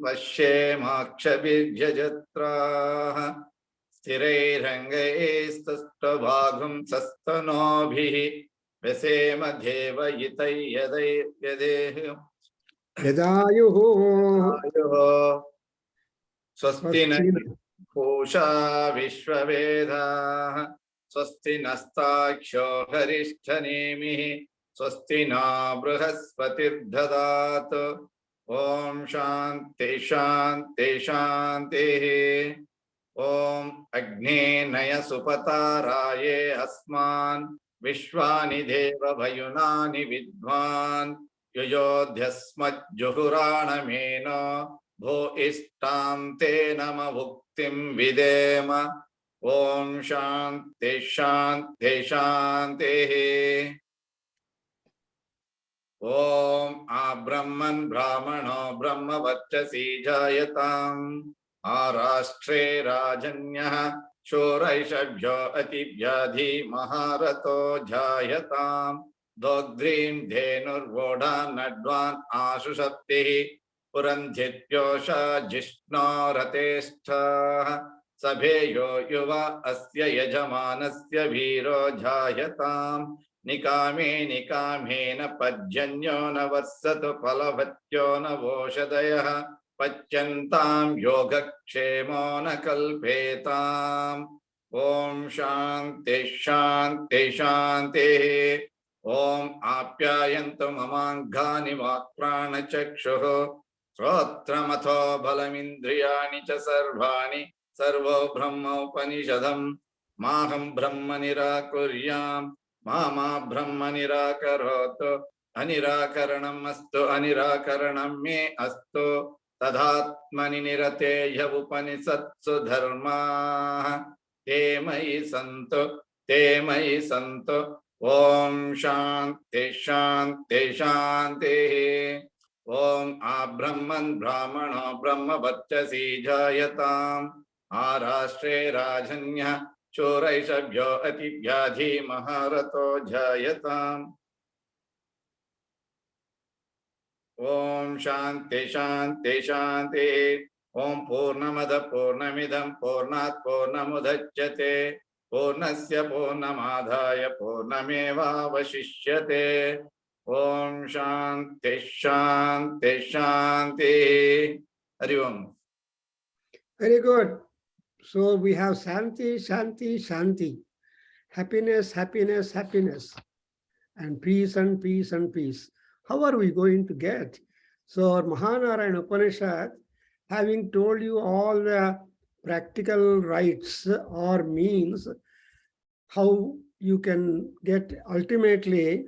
पश्येमाक्षभिर्यजत्राः स्थिरैरङ्गैस्तुष्टभागं सस्तनोभिः व्यसेम देवयितै यदायुः स्वस्ति न पूषा विश्ववेदाः स्वस्ति नस्ताक्षो हरिष्ठनेमिः स्वस्ति न बृहस्पतिर्दधातु ओम शांति शांति शांतिः ओम अग्ने नय सुपताराये अस्मान् विश्वानि देव भयुनानि विद्वान् युयोध्यस्मज्जुहुराणमेनो भो इष्टां ते नम भुक्तिं विदेम ओम शांति शांति शांतिः ओम आब्रह्मन् ब्राह्मणो ब्रह्मवर्चसी जायताम् आराष्ट्रे राजन्यः शूरैषभ्यो अतिव्याधि महारथो जायताम् दोग्ध्रीं धेनुर्वोढा नड्वान् आशुशक्तिः पुरन्धित्योषा जिष्णो रतेष्ठः सभेयो युवा अस्य यजमानस्य वीरो जायताम् निकामे निकामेन पज्जन्यो न वर्षतु फलवत्यो न वोषधयः पच्यन्तां योगक्षेमो न कल्पेताम् ओम शांति शांति शांतिः ओम आप्यायन्तु ममाङ्गानि वाक्प्राणचक्षुः श्रोत्रमथो बलमिन्द्रियाणि च सर्वाणि सर्वो ब्रह्मोपनिषदम् माहं ब्रह्म निराकुर्याम् मामा ब्रह्म निराकरोतु अनिराकरणम् अस्तु अनिराकरणं मे अस्तु तदात्मनि निरतेय उपनिषत्सु धर्माः ते मयि सन्तु ओम शांति शांति शांतिः ओम आब्रह्मन् ब्राह्मणो ब्रह्मवर्चसी जायताम् आराष्ट्रे राजन्यः शूरैषभ्यो अतिव्याधि महारथो जायताम् ओम शांति शांति शांति ओम पूर्णमद पूर्णमिदं पूर्णात् पूर्णमुदच्यते पूर्णस्य पूर्णमादाय पूर्णमेवावशिष्यते ओम शांति शांति शांति हरि ओम. Very good. So we have Shanti, Shanti, Shanti. Happiness, happiness, happiness. And peace and peace and peace. How are we going to get? So our Mahanarayana Upanishad, having told you all the practical rights or means, how you can get ultimately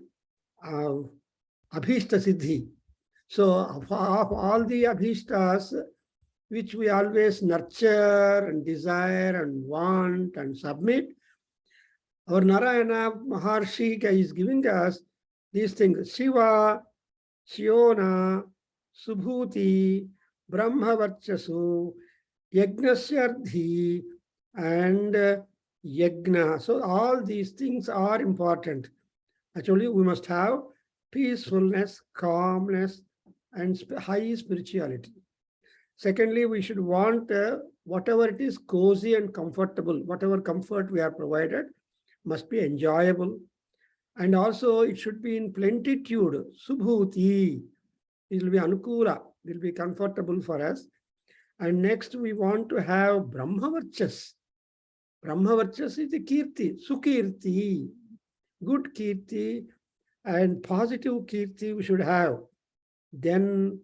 Abhishta Siddhi. So of all the Abhishtas, which we always nurture and desire and want and submit, our Narayana Maharshi is giving us these things: Shiva, Shiona, Subhuti, Brahmavarchasu, Yagnasyardhi, and Yagna. So all these things are important. Actually, we must have peacefulness, calmness, and high spirituality. Secondly, we should want whatever it is cozy and comfortable, whatever comfort we are provided must be enjoyable. And also it should be in plenitude. Subhuti, it will be anukula, it will be comfortable for us. And next we want to have Brahmavarchas. Brahmavarchas is the Kirti, Sukirti, good Kirti and positive Kirti we should have. Then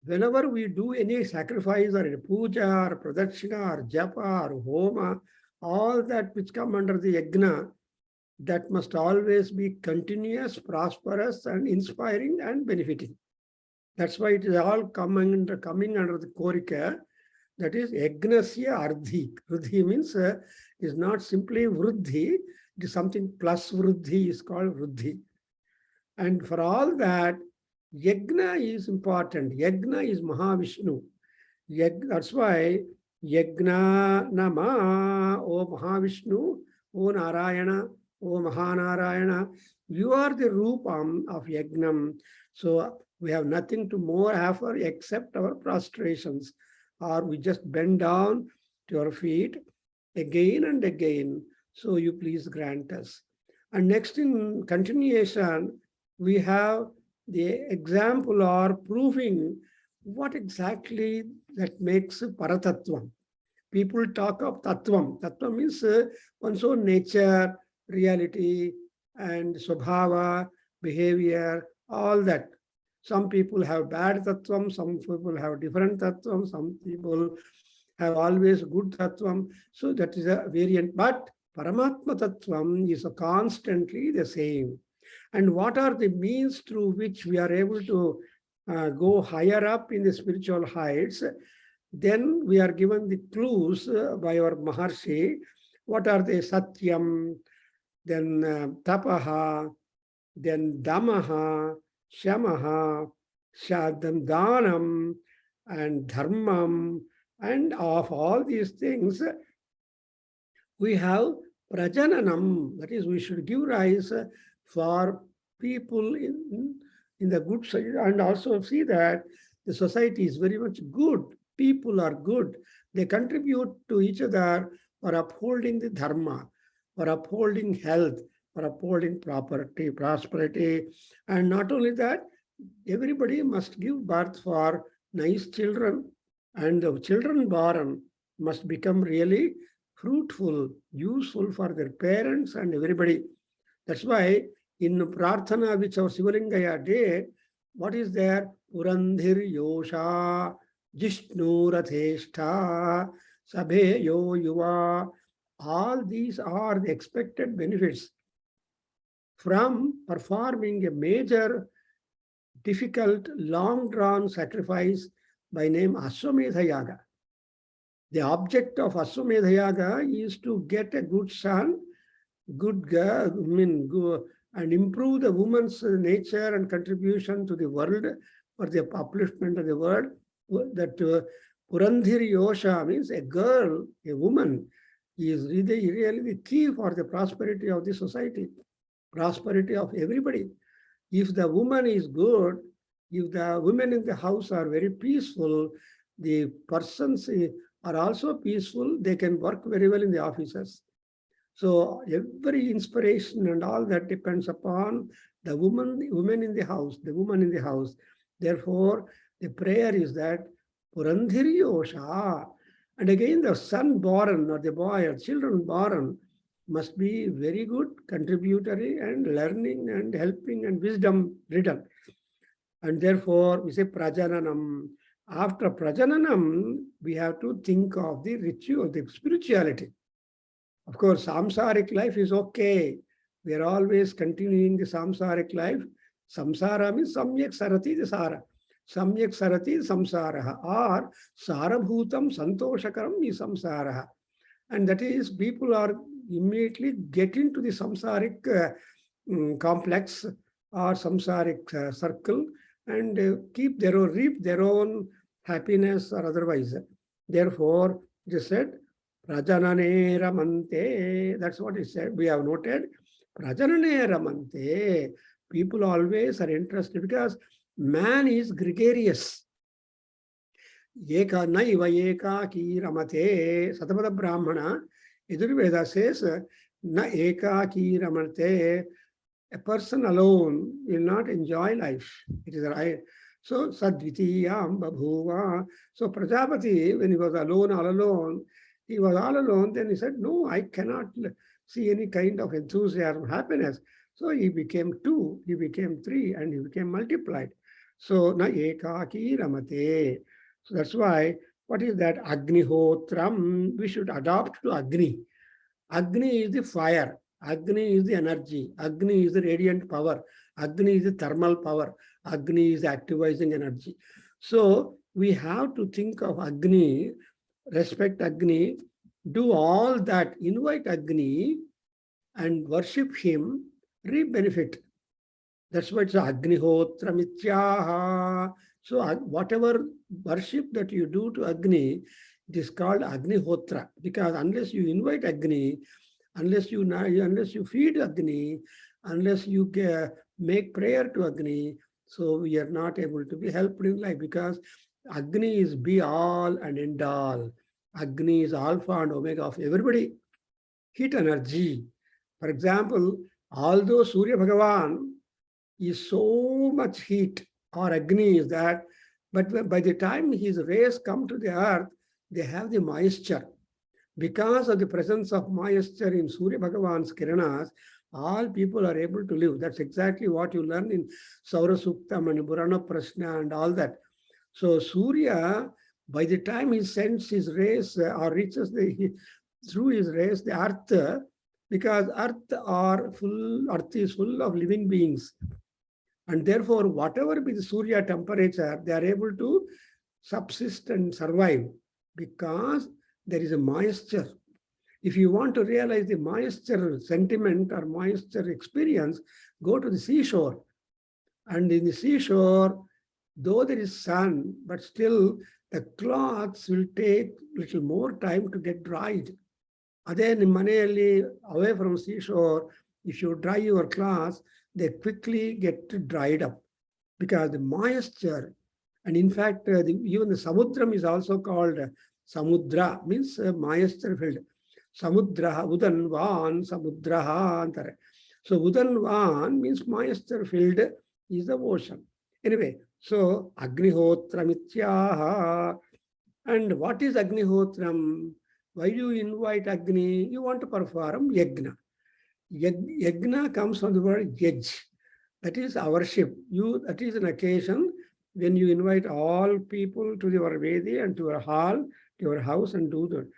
whenever we do any sacrifice or a puja or pradakshina or japa or homa, all that which come under the yagna, that must always be continuous, prosperous and inspiring and benefiting. That's why it is all coming under the korika, that is yagnasya ardhi. Vruddhi means is not simply vruddhi, it is something plus vruddhi is called vruddhi. And for all that, yagna is important. Yagna is Mahavishnu. That's why yagna nama, O Mahavishnu, O Narayana, O Mahanarayana, you are the Rupam of Yagnam. So We have nothing to more offer except our prostrations, or we just bend down to our feet again and again. So you please grant us. And next in continuation, we have the example or proving what exactly that makes Paratattvam. People talk of Tattvam. Tattvam means one's own nature, reality, and Swabhava, behavior, all that. Some people have bad Tattvam, some people have different Tattvam, some people have always good Tattvam. So that is a variant. But Paramatma Tattvam is constantly the same. And what are the means through which we are able to go higher up in the spiritual heights? Then we are given the clues by our Maharshi. What are they? Satyam, then Tapaha, then Damaha, Shamaha, then Dhanam, and Dharmam. And of all these things, we have Prajananam. That is, we should give rise for people in the good side, and also see that the society is very much good. People are good. They contribute to each other for upholding the dharma, for upholding health, for upholding property, prosperity. And not only that, everybody must give birth for nice children, and the children born must become really fruitful, useful for their parents and everybody. That's why in Prarthana, which our Sivalingaya did, what is there? Purandhir Yosha, Jishnu Ratheshta, Sabhe Yo Yuva. All these are the expected benefits from performing a major, difficult, long-drawn sacrifice by name Aswamedha Yaga. The object of Aswamedha Yaga is to get a good son, good girl, and improve the woman's nature and contribution to the world for the upliftment of the world. That Purandhir Yosha means a girl, a woman, is really the key for the prosperity of the society, prosperity of everybody. If the woman is good, if the women in the house are very peaceful, the persons are also peaceful, they can work very well in the offices. So every inspiration and all that depends upon the woman in the house, the woman in the house. Therefore, the prayer is that Purandhiri Yosha. And again, the son born or the boy or children born must be very good, contributory and learning and helping and wisdom ridden. And therefore, we say Prajananam. After Prajananam, we have to think of the ritual, the spirituality. Of course, samsaric life is okay. We are always continuing the samsaric life. Samsara means samyak sarati the sara. Samyak sarati samsaraha, or sarabhutam santoshakaram is samsaraha. And that is, people are immediately get into the samsaric complex or samsaric circle and keep their own, reap their own happiness or otherwise. Therefore, it is said, Prajanane Ramante. That's what it said. We have noted. Prajanane Ramante. People always are interested because man is gregarious. Eka naiva eka ki ramate. Satapada Brahmana. Yajurveda says, na eka ki ramate. A person alone will not enjoy life. It is right. So, sadvitiyam babhuva. So, Prajapati, when he was alone, all alone, he was all alone. Then he said, no, I cannot see any kind of enthusiasm, happiness. So, he became two, he became three, and he became multiplied. So, na ekaki ramate. So, that's why, what is that? Agnihotram. We should adopt to Agni. Agni is the fire. Agni is the energy. Agni is the radiant power. Agni is the thermal power. Agni is the activizing energy. So we have to think of Agni, respect Agni, do all that, invite Agni and worship him, reap benefit. That's why it's Agnihotra Mityaha. So whatever worship that you do to Agni, it is called Agnihotra, because unless you invite Agni, unless you feed Agni, unless you make prayer to Agni, So we are not able to be helped in life because Agni is be all and end all. Agni is alpha and omega of everybody. Heat energy. For example, although Surya Bhagavan is so much heat or Agni is that, but by the time his rays come to the earth, they have the moisture. Because of the presence of moisture in Surya Bhagavan's kiranas, all people are able to live. That's exactly what you learn in Saura Suktam and Purana Prashna and all that. So Surya, by the time he sends his rays or reaches through his rays, the earth, because earth is full of living beings. And therefore, whatever be the Surya temperature, they are able to subsist and survive because there is a moisture. If you want to realize the moisture sentiment or moisture experience, go to the seashore. And in the seashore, though there is sun, but still the cloths will take little more time to get dried. Then in Manali, away from seashore, if you dry your cloths, they quickly get dried up because the moisture, and in fact, even the samudram is also called samudra, means moisture filled. Samudra, udanvan, samudraha, antare. So udanvan means moisture filled is the ocean. Anyway, so Agnihotra mityaha. And what is Agnihotram? Why do you invite Agni? You want to perform yajna. Yajna comes from the word yaj. That is our worship. That is an occasion when you invite all people to your Vedi and to your hall, to your house and do that.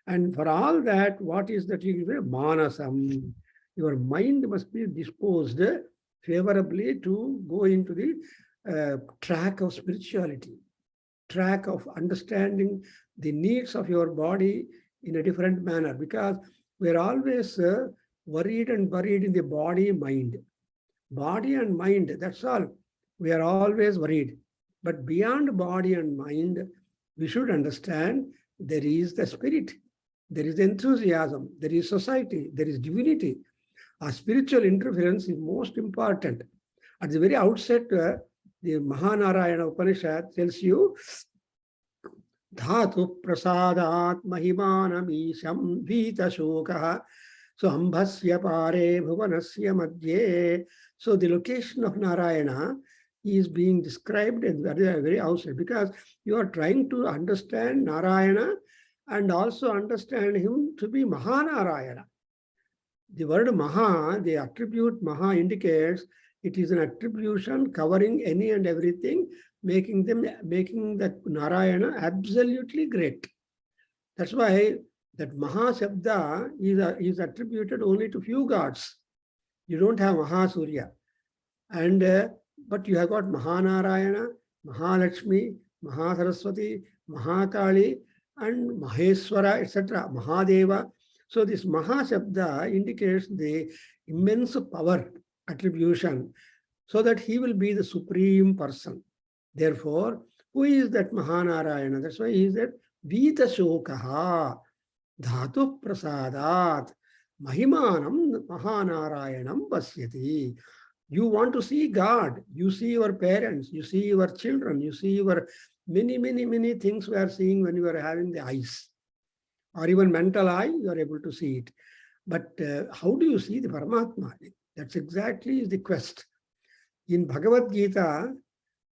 And for all that, what is that? You give manasam. Your mind must be disposed favorably to go into the track of spirituality, track of understanding the needs of your body in a different manner, because we're always worried and buried in the body, mind. Body and mind, that's all. We are always worried. But beyond body and mind, we should understand there is the spirit, there is enthusiasm, there is society, there is divinity. Our spiritual interference is most important. At the very outset, the Mahanarayana Upanishad tells you, Dhatu prasadat mahimanamisham vita shokaha. So ambhasya pare bhuvanasya madhye. So the location of Narayana is being described at the very outset, because you are trying to understand Narayana and also understand him to be Mahanarayana. The word Maha, the attribute Maha indicates it is an attribution covering any and everything, making the Narayana absolutely great. That's why that Maha Shabda is attributed only to few gods. You don't have Mahasurya. And but you have got Mahanarayana, Mahalakshmi, Mahasaraswati, Mahakali, and Maheswara, etc., Mahadeva. So this Maha Shabda indicates the immense power attribution, so that he will be the supreme person. Therefore, who is that Mahanarayana? That's why he is that Vita Shokaha, Dhatu Prasadat, Mahimanam Mahanarayanam Pasyati. You want to see God, you see your parents, you see your children, you see your many things we are seeing when you are having the eyes, or even mental eye, you are able to see it. But how do you see the Paramatma? That's exactly the quest. In Bhagavad Gita,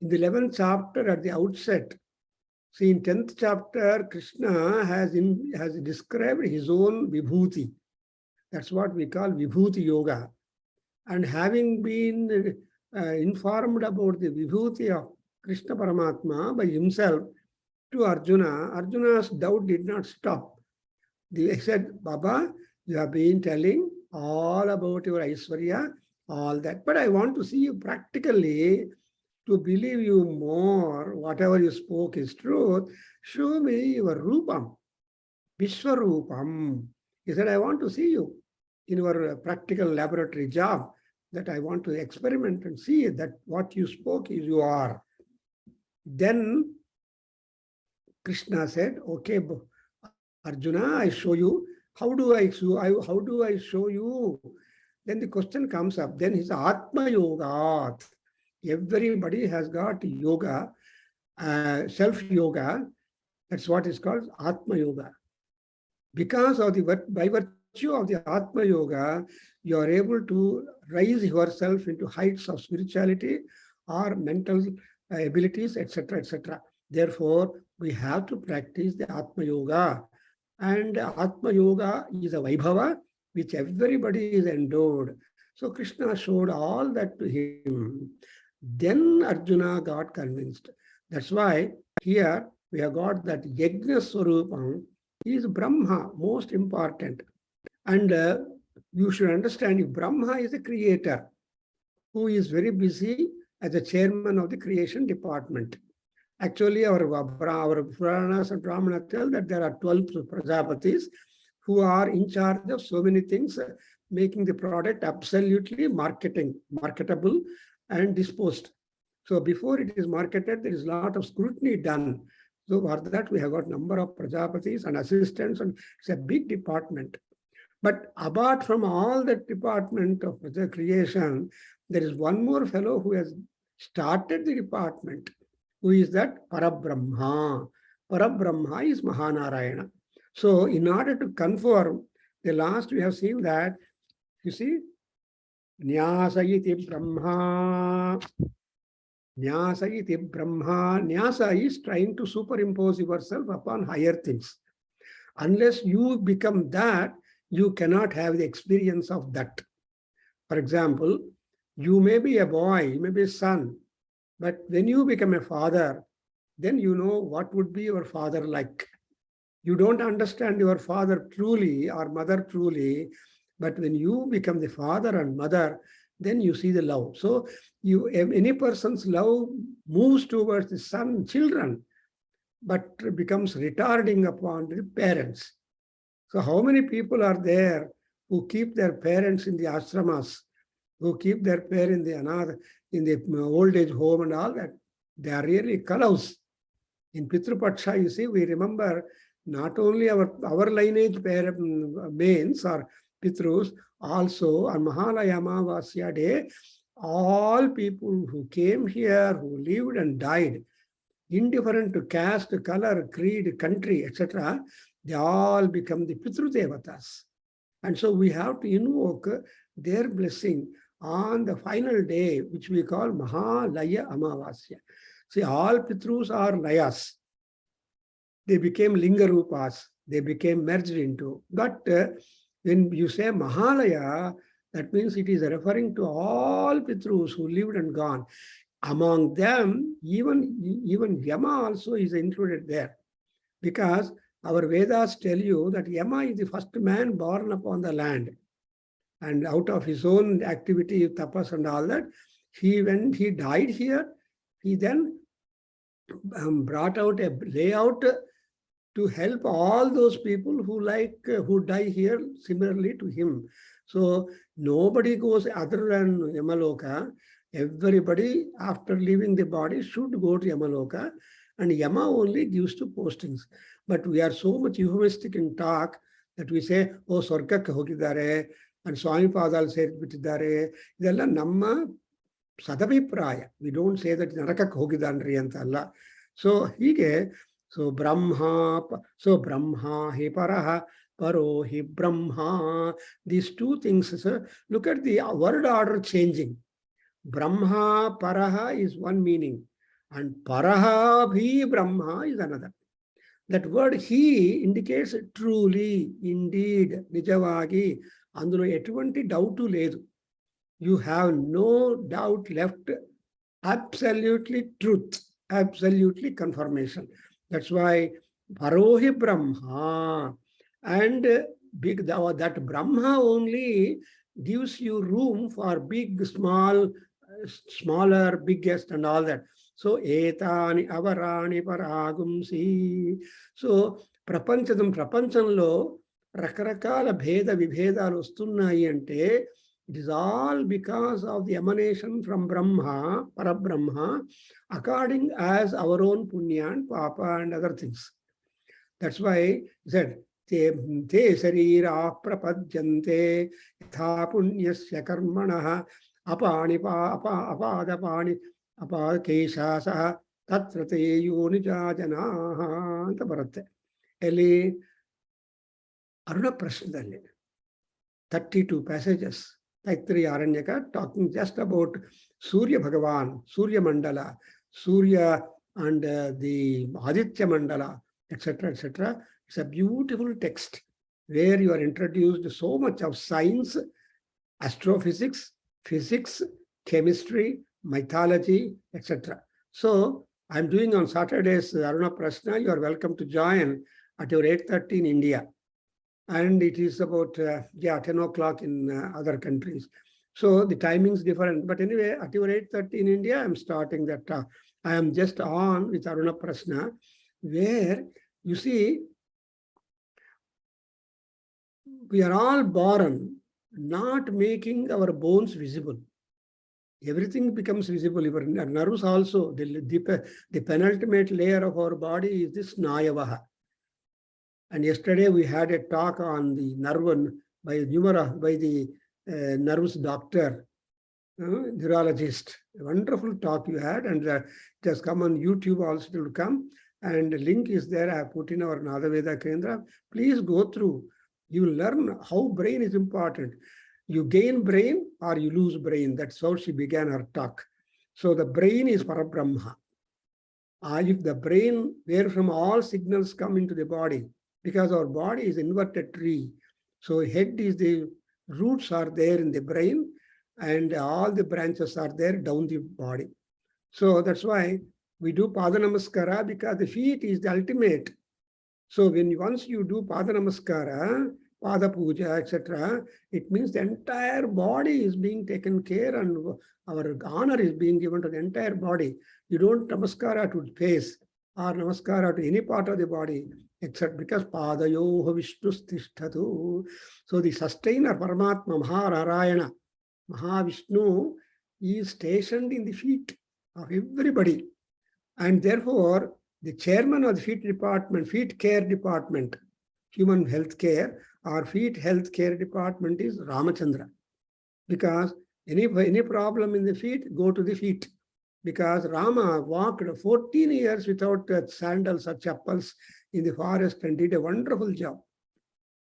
in the 11th chapter at the outset, see in 10th chapter, Krishna has described his own vibhuti. That's what we call vibhuti yoga. And having been informed about the vibhuti of Krishna Paramatma by himself to Arjuna, Arjuna's doubt did not stop. He said, Baba, you have been telling all about your Aishwarya, all that, but I want to see you practically to believe you more. Whatever you spoke is truth. Show me your Rupam, Vishwarupam. He said, I want to see you in your practical laboratory job, that I want to experiment and see that what you spoke is you are. Then Krishna said, okay, Arjuna, I show you. How do I show you? Then the question comes up. Then his Atma Yogat. everybody has got yoga, self-yoga. That's what is called Atma Yoga. Because of by virtue of the Atma Yoga, you are able to raise yourself into heights of spirituality or mental abilities, etc., etc. Therefore, we have to practice the Atma Yoga. And Atma Yoga is a Vaibhava which everybody is endowed. So Krishna showed all that to him. Then Arjuna got convinced. That's why here we have got that Yajna Swarupam is Brahma, most important. And you should understand, if Brahma is the creator, who is very busy as the chairman of the creation department. Actually, our Puranas and Brahmana tell that there are 12 Prajapatis who are in charge of so many things, making the product absolutely marketable and disposed. So before it is marketed, there is a lot of scrutiny done. So for that, we have got number of Prajapatis and assistants, and it's a big department. But apart from all that department of the creation, there is one more fellow who has started the department. Who is that? Parabrahma. Parabrahma is Mahanarayana. So in order to confirm, the last we have seen that, you see, Nyasa iti Brahma. Nyasa iti Brahma. Nyasa is trying to superimpose yourself upon higher things. Unless you become that, you cannot have the experience of that. For example, you may be a boy, you may be a son, but when you become a father, then you know what would be your father like. You don't understand your father truly or mother truly, but when you become the father and mother, then you see the love. So any person's love moves towards the son, children, but becomes retarding upon the parents. So how many people are there who keep their parents in the ashramas, who keep their parents in the old age home and all that? They are really kalaus. In Pitrupaksha, you see, we remember not only our lineage mains or Pitrus, also on Mahalaya Amavasya day, all people who came here, who lived and died, indifferent to caste, color, creed, country, etc., they all become the Pitru Devatas. And so we have to invoke their blessing on the final day, which we call Mahalaya Amavasya. See, all Pitrus are Layas. They became Lingarupas. They became merged into. But when you say Mahalaya, that means it is referring to all Pitrus who lived and gone. Among them, even Yama also is included there. Because our Vedas tell you that Yama is the first man born upon the land. And out of his own activity, tapas and all that, when he died here, he then brought out a layout to help all those people who die here similarly to him. So nobody goes other than Yamaloka. Everybody, after leaving the body, should go to Yamaloka, and Yama only gives to postings. But we are so much euphemistic in talk that we say, oh, Swargakka hogidare, and Swami Padal said bitidare. Idella namma sadabhipraya. We don't say that Narakakka hogidanri antalla. So hige, so Brahma hi paraha, paro hi Brahma. These two things, look at the word order changing. Brahma, paraha is one meaning, and paraha bhi Brahma is another. That word he indicates truly, indeed, nijavagi. Andulo etuvanti doubt ledu. You have no doubt left. Absolutely truth, absolutely confirmation. That's why parohi Brahma. And that Brahma only gives you room for big, small, smaller, biggest, and all that. So, etani avarani paragumsi. So, prapanchanlo రకరకాల భేద విభేదాలు వస్తున్నాయి అంటే it is all because of the emanation from Brahma, Parabrahma, according as our own punya and papa and other things. That's why he said, te sarira prapadyante yatha punyasya karmanah apani apadapani Apakeshasaha tatrate yonijajanaha anta baratte. Eli Aruna Prashnadalli 32 passages. Taittiri Aranyaka talking just about Surya Bhagavan, Surya Mandala, Surya and the Aditya Mandala, etc., etc. It's a beautiful text where you are introduced to so much of science, astrophysics, physics, chemistry, mythology, etc. So I'm doing on Saturdays Aruna Prashna. You are welcome to join at your 8:30 in India. And it is about 10 o'clock in other countries. So the timing's different. But anyway, at your 8:30 in India, I'm starting that. I am just on with Aruna Prashna, where you see, we are all born not making our bones visible. Everything becomes visible. Your nerves also, the penultimate layer of our body is this Nayavaha. And yesterday we had a talk on the nerve by the nerves doctor, neurologist. A wonderful talk you had, and it has come on YouTube also to come. And the link is there. I have put in our Veda Kendra. Please go through. You will learn how brain is important. You gain brain or you lose brain. That's how she began her talk. So the brain is Parabrahma. If the brain, where from all signals come into the body, because our body is inverted tree. So head is the roots are there in the brain and all the branches are there down the body. So that's why we do Pada Namaskara, because the feet is the ultimate. So once you do Pada Namaskara, Pada Puja, etc., it means the entire body is being taken care and our honor is being given to the entire body. You don't Namaskara to face or Namaskara to any part of the body, except because Padayoha Vishnustishtatu. So the sustainer Paramatma Mahanarayana, Mahavishnu, is stationed in the feet of everybody. And therefore, the chairman of the feet care department, human health care or feet health care department is Ramachandra. Because any problem in the feet, go to the feet. Because Rama walked 14 years without sandals or chappals in the forest and did a wonderful job.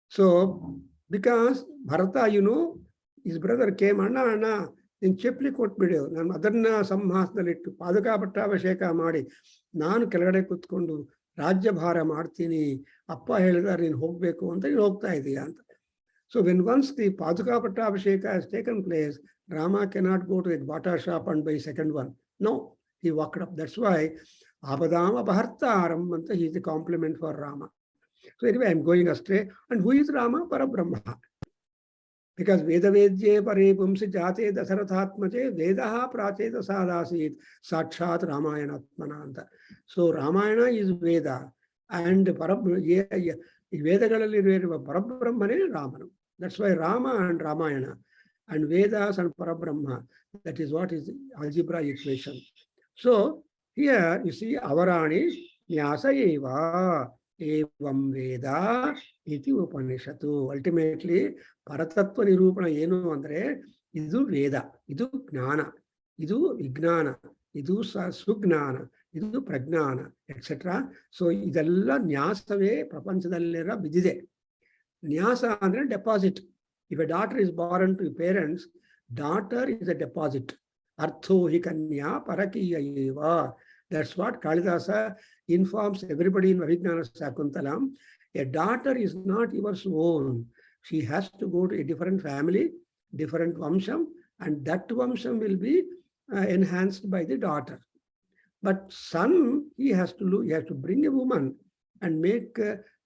So, because Bharata, his brother came, Anna, in Chepli Kotbidu, Nan Adarna Samhasdalitu, Padaka Patavasheka Madi, Nan Kalade Kutkundu, Raja Bhara Martini, Appa Heldar in Hogbeku, and then Hokta Idiant. So when once the Padaka Patavasheka has taken place, Rama cannot go to the Bata shop and buy second one. No, he walked up. That's why Abadama Bhartaram, he is the complement for Rama. So anyway, I'm going astray. And who is Rama? Parabrahma. Because Veda Vedye Pare Pumsi Jate Dasarathatmache Vedaha Pracheta Sadasit Sakshat Ramayana Atmananta. So Ramayana is Veda and Veda Parabrahmane Ramana. That's why Rama and Ramayana and Vedas and Parabrahma. That is what is algebra equation. So here you see Avarani Nyasa Eva Evam Veda Iti Upanishadu. Ultimately, Paratattva Nirupana Yenu Andre Idu Veda, Idu Gnana, Idu Vignana, Idu Sugnana, Idu Pragnana, etc. So idella Nyasave Prapanchadallera Vidide. Nyasa andre deposit. If a daughter is born to parents, daughter is a deposit. Artho hikanya parakiya eva. That's what Kalidasa informs everybody in Vijnana Sakuntalam. A daughter is not yours own. She has to go to a different family, different vamsham, and that vamsham will be enhanced by the daughter. But son, he has to bring a woman and make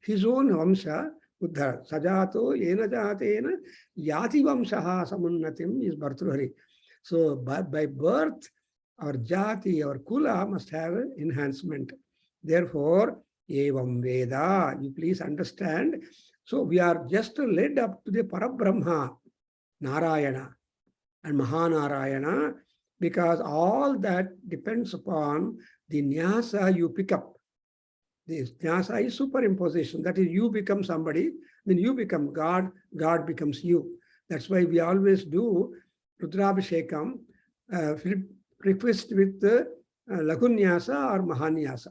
his own vamsha. Uddhara. Sajato yena jatena yati vamshaha samunnatim is Bhartruhari. So by birth, our jati, our kula must have enhancement. Therefore, evam Veda, you please understand. So we are just led up to the Parabrahma, Narayana and Mahanarayana, because all that depends upon the nyasa you pick up. The nyasa is superimposition. That is, you become somebody, then you become God, God becomes you. That's why we always do Rudrabhishekam. prefaced with Lagunyasa or Mahanyasa.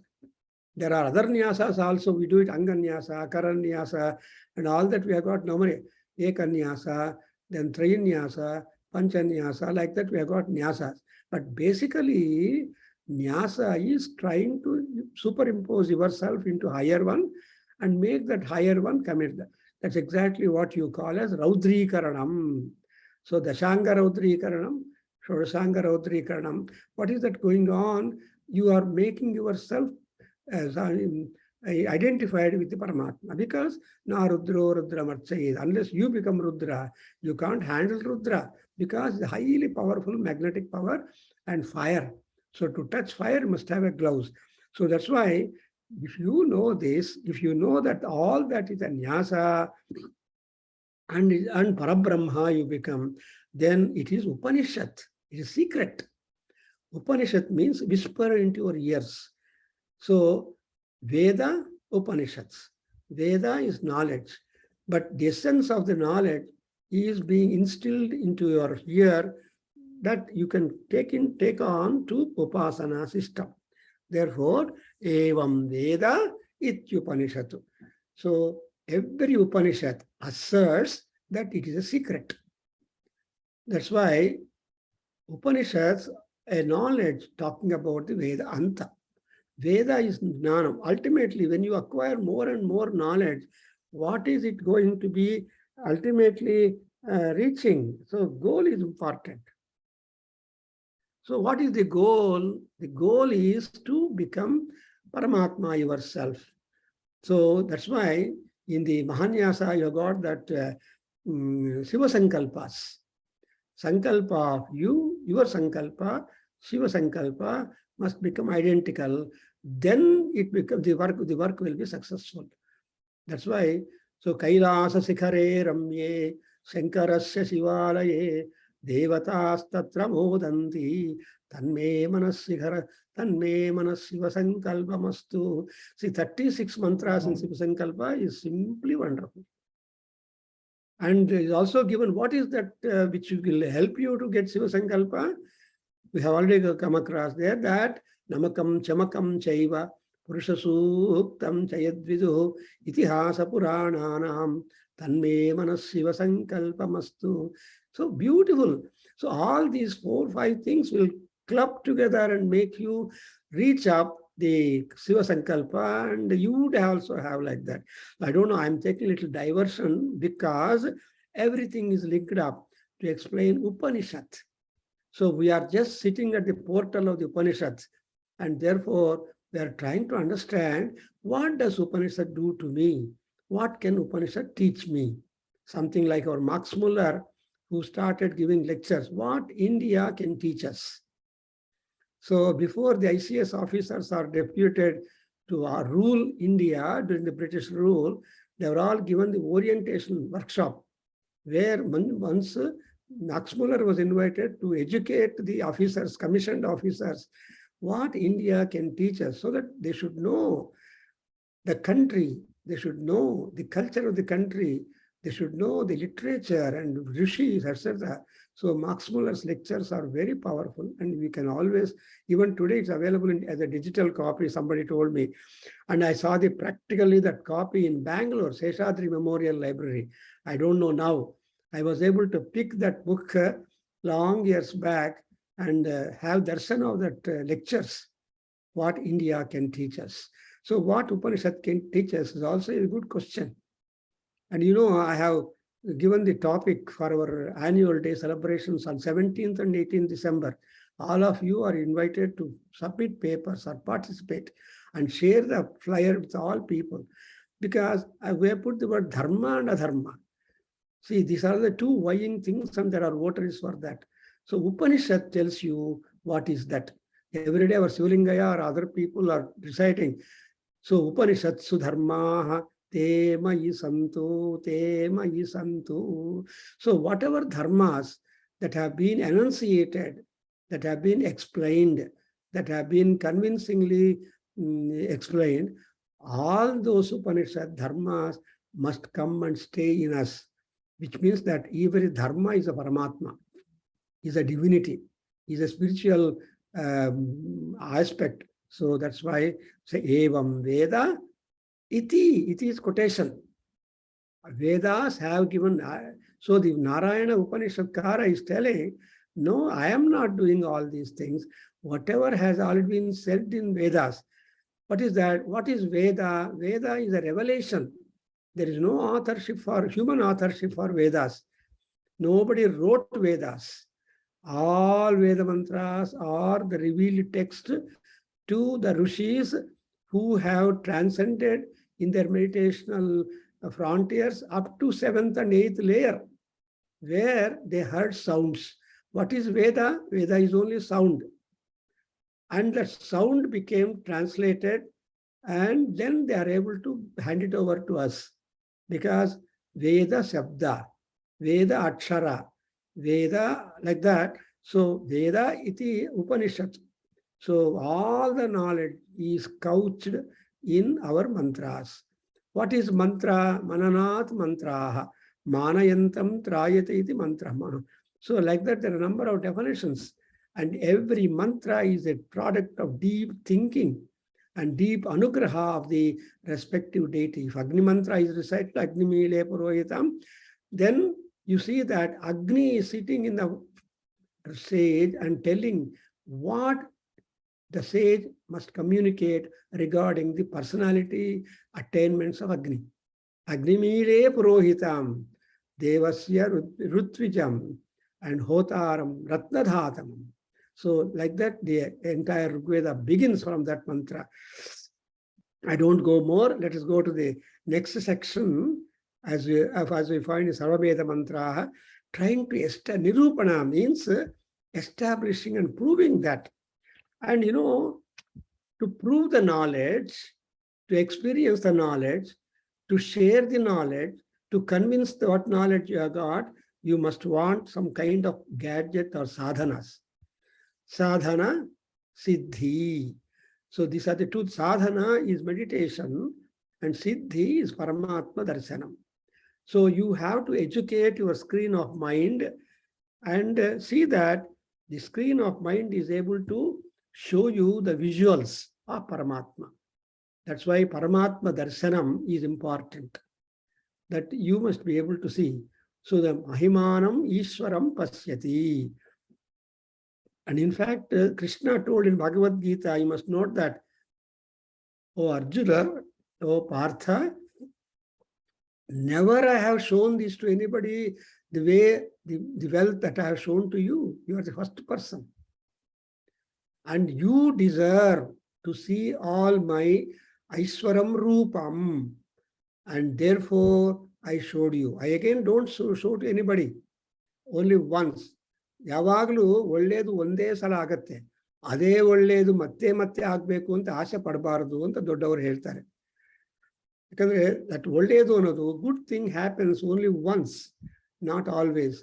There are other nyasas also. We do it Anganyasa, Karanyasa, and all that we have got normally. Ekanyasa, then Trayanyasa, Panchanyasa, like that we have got nyasas. But basically, nyasa is trying to superimpose yourself into higher one and make that higher one commit. That's exactly what you call as Raudrikaranam. So Dashanga Raudrikaranam, Shodasanga Raudrikaranam. What is that going on? You are making yourself as identified with the Paramatma, because na Rudro Rudra Marchayed. Unless you become Rudra, you can't handle Rudra, because the highly powerful magnetic power and fire. So to touch fire, you must have a gloves. So that's why, if you know this, if you know that all that is a nyasa and Parabrahma you become, then it is Upanishad. It is secret. Upanishad means whisper into your ears. So Veda, Upanishads. Veda is knowledge, but the essence of the knowledge is being instilled into your ear that you can take on to Upasana system. Therefore, Evam Veda Ityupanishatu. So every Upanishad asserts that it is a secret. That's why Upanishads, a knowledge talking about the Veda Anta. Veda is jnanam. Ultimately, when you acquire more and more knowledge, what is it going to be ultimately reaching? So goal is important. So what is the goal? The goal is to become Paramatma yourself. So that's why in the Mahanyasa you got that Shiva Sankalpas. Sankalpa of you, your Sankalpa, Shiva Sankalpa must become identical. Then it becomes the work will be successful. That's why, so Kailasa Sikhare Ramye Shankarasya Shivalaye Devatas Tatra Modanti Tanme Manasikhara Tanme Manasiva Sankalpamastu. See, 36 mantras in Shiva Sankalpa is simply wonderful. And is also given what is that which will help you to get Shiva Sankalpa. We have already come across there that Namakam Chamakam Chaiva Purusha Suktam Chayadvidu Itihasa Purananam Tanme Manasiva Sankalpamastu. So beautiful. So all these 4 or 5 things will club together and make you reach up the Shiva Sankalpa, and you would also have like that. I don't know, I'm taking a little diversion because everything is linked up to explain Upanishad. So we are just sitting at the portal of the Upanishads, and therefore we are trying to understand, what does Upanishad do to me? What can Upanishad teach me? Something like our Max Muller, who started giving lectures, what India can teach us. So before the ICS officers are deputed to rule India during the British rule, they were all given the orientation workshop, where once Max Muller was invited to educate the officers, commissioned officers, what India can teach us, so that they should know the country, they should know the culture of the country, they should know the literature and rishis, etc. So Max Muller's lectures are very powerful, and we can always, even today it's available as a digital copy, somebody told me. And I saw practically that copy in Bangalore, Seshadri Memorial Library. I don't know now. I was able to pick that book long years back and have darshan of that lectures, what India can teach us. So what Upanishad can teach us is also a good question. And you know, I have given the topic for our annual day celebrations on 17th and 18th December. All of you are invited to submit papers or participate and share the flyer with all people, because we have put the word dharma and adharma. See, these are the 2 vying things, and there are votaries for that. So Upanishad tells you what is that. Every day our Sivalingaya or other people are reciting. So Upanishad Sudharmaha Te Mayi Santu, Te Mayi Santu. So whatever dharmas that have been enunciated, that have been explained, that have been convincingly explained, all those Upanishad dharmas must come and stay in us, which means that every dharma is a Paramatma, is a divinity, is a spiritual aspect. So that's why say evam Veda iti. Iti is quotation. Vedas have given. So the Narayana Upanishadkara is telling, no, I am not doing all these things. Whatever has already been said in Vedas. What is that? What is Veda? Veda is a revelation. There is no authorship for human authorship for Vedas. Nobody wrote Vedas. All Veda mantras are the revealed text to the rishis who have transcended in their meditational frontiers up to 7th and 8th layer, where they heard sounds. What is Veda? Veda is only sound. And the sound became translated, and then they are able to hand it over to us. Because Veda Shabda, Veda Akshara, Veda like that. So Veda iti Upanishad. So all the knowledge is couched in our mantras. What is mantra? Mananat mantraha. Manayantam trayate iti mantra. So like that, there are a number of definitions. And every mantra is a product of deep thinking and deep anugraha of the respective deity. If Agni mantra is recited, Agni Mile Purohitam, then you see that Agni is sitting in the sage and telling what the sage must communicate regarding the personality attainments of Agni. Agni Mile Purohitam, Devasya Rutwijam, and Hotaram Ratnadhatam. So like that, the entire Rigveda begins from that mantra. I don't go more. Let us go to the next section. As we find in Sarvameda mantra, trying to establish, nirupana means establishing and proving that. And to prove the knowledge, to experience the knowledge, to share the knowledge, to convince what knowledge you have got, you must want some kind of gadget or sadhanas. Sadhana, Siddhi. So these are the two. Sadhana is meditation and Siddhi is Paramatma Darshanam. So you have to educate your screen of mind and see that the screen of mind is able to show you the visuals of Paramatma. That's why Paramatma Darshanam is important. That you must be able to see. So the Mahimanam Ishwaram Pasyati. And in fact, Krishna told in Bhagavad Gita, you must note that, O Arjuna, O Partha, never I have shown this to anybody the way, the wealth that I have shown to you. You are the first person. And you deserve to see all my Aishwaram Rupam. And therefore, I showed you. I again don't show to anybody, only once. ಯಾವಾಗಲೂ ಒಳ್ಳೇದು ಒಂದೇ ಸಲ ಆಗತ್ತೆ, ಅದೇ ಒಳ್ಳೇದು ಮತ್ತೆ ಮತ್ತೆ ಆಗ್ಬೇಕು ಅಂತ ಆಸೆ ಪಡಬಾರದು ಅಂತ ದೊಡ್ಡವರು ಹೇಳ್ತಾರೆ. ಯಾಕಂದ್ರೆ ದಟ್ ಒಳ್ಳೇದು ಅನ್ನೋದು, good thing happens only once, not always.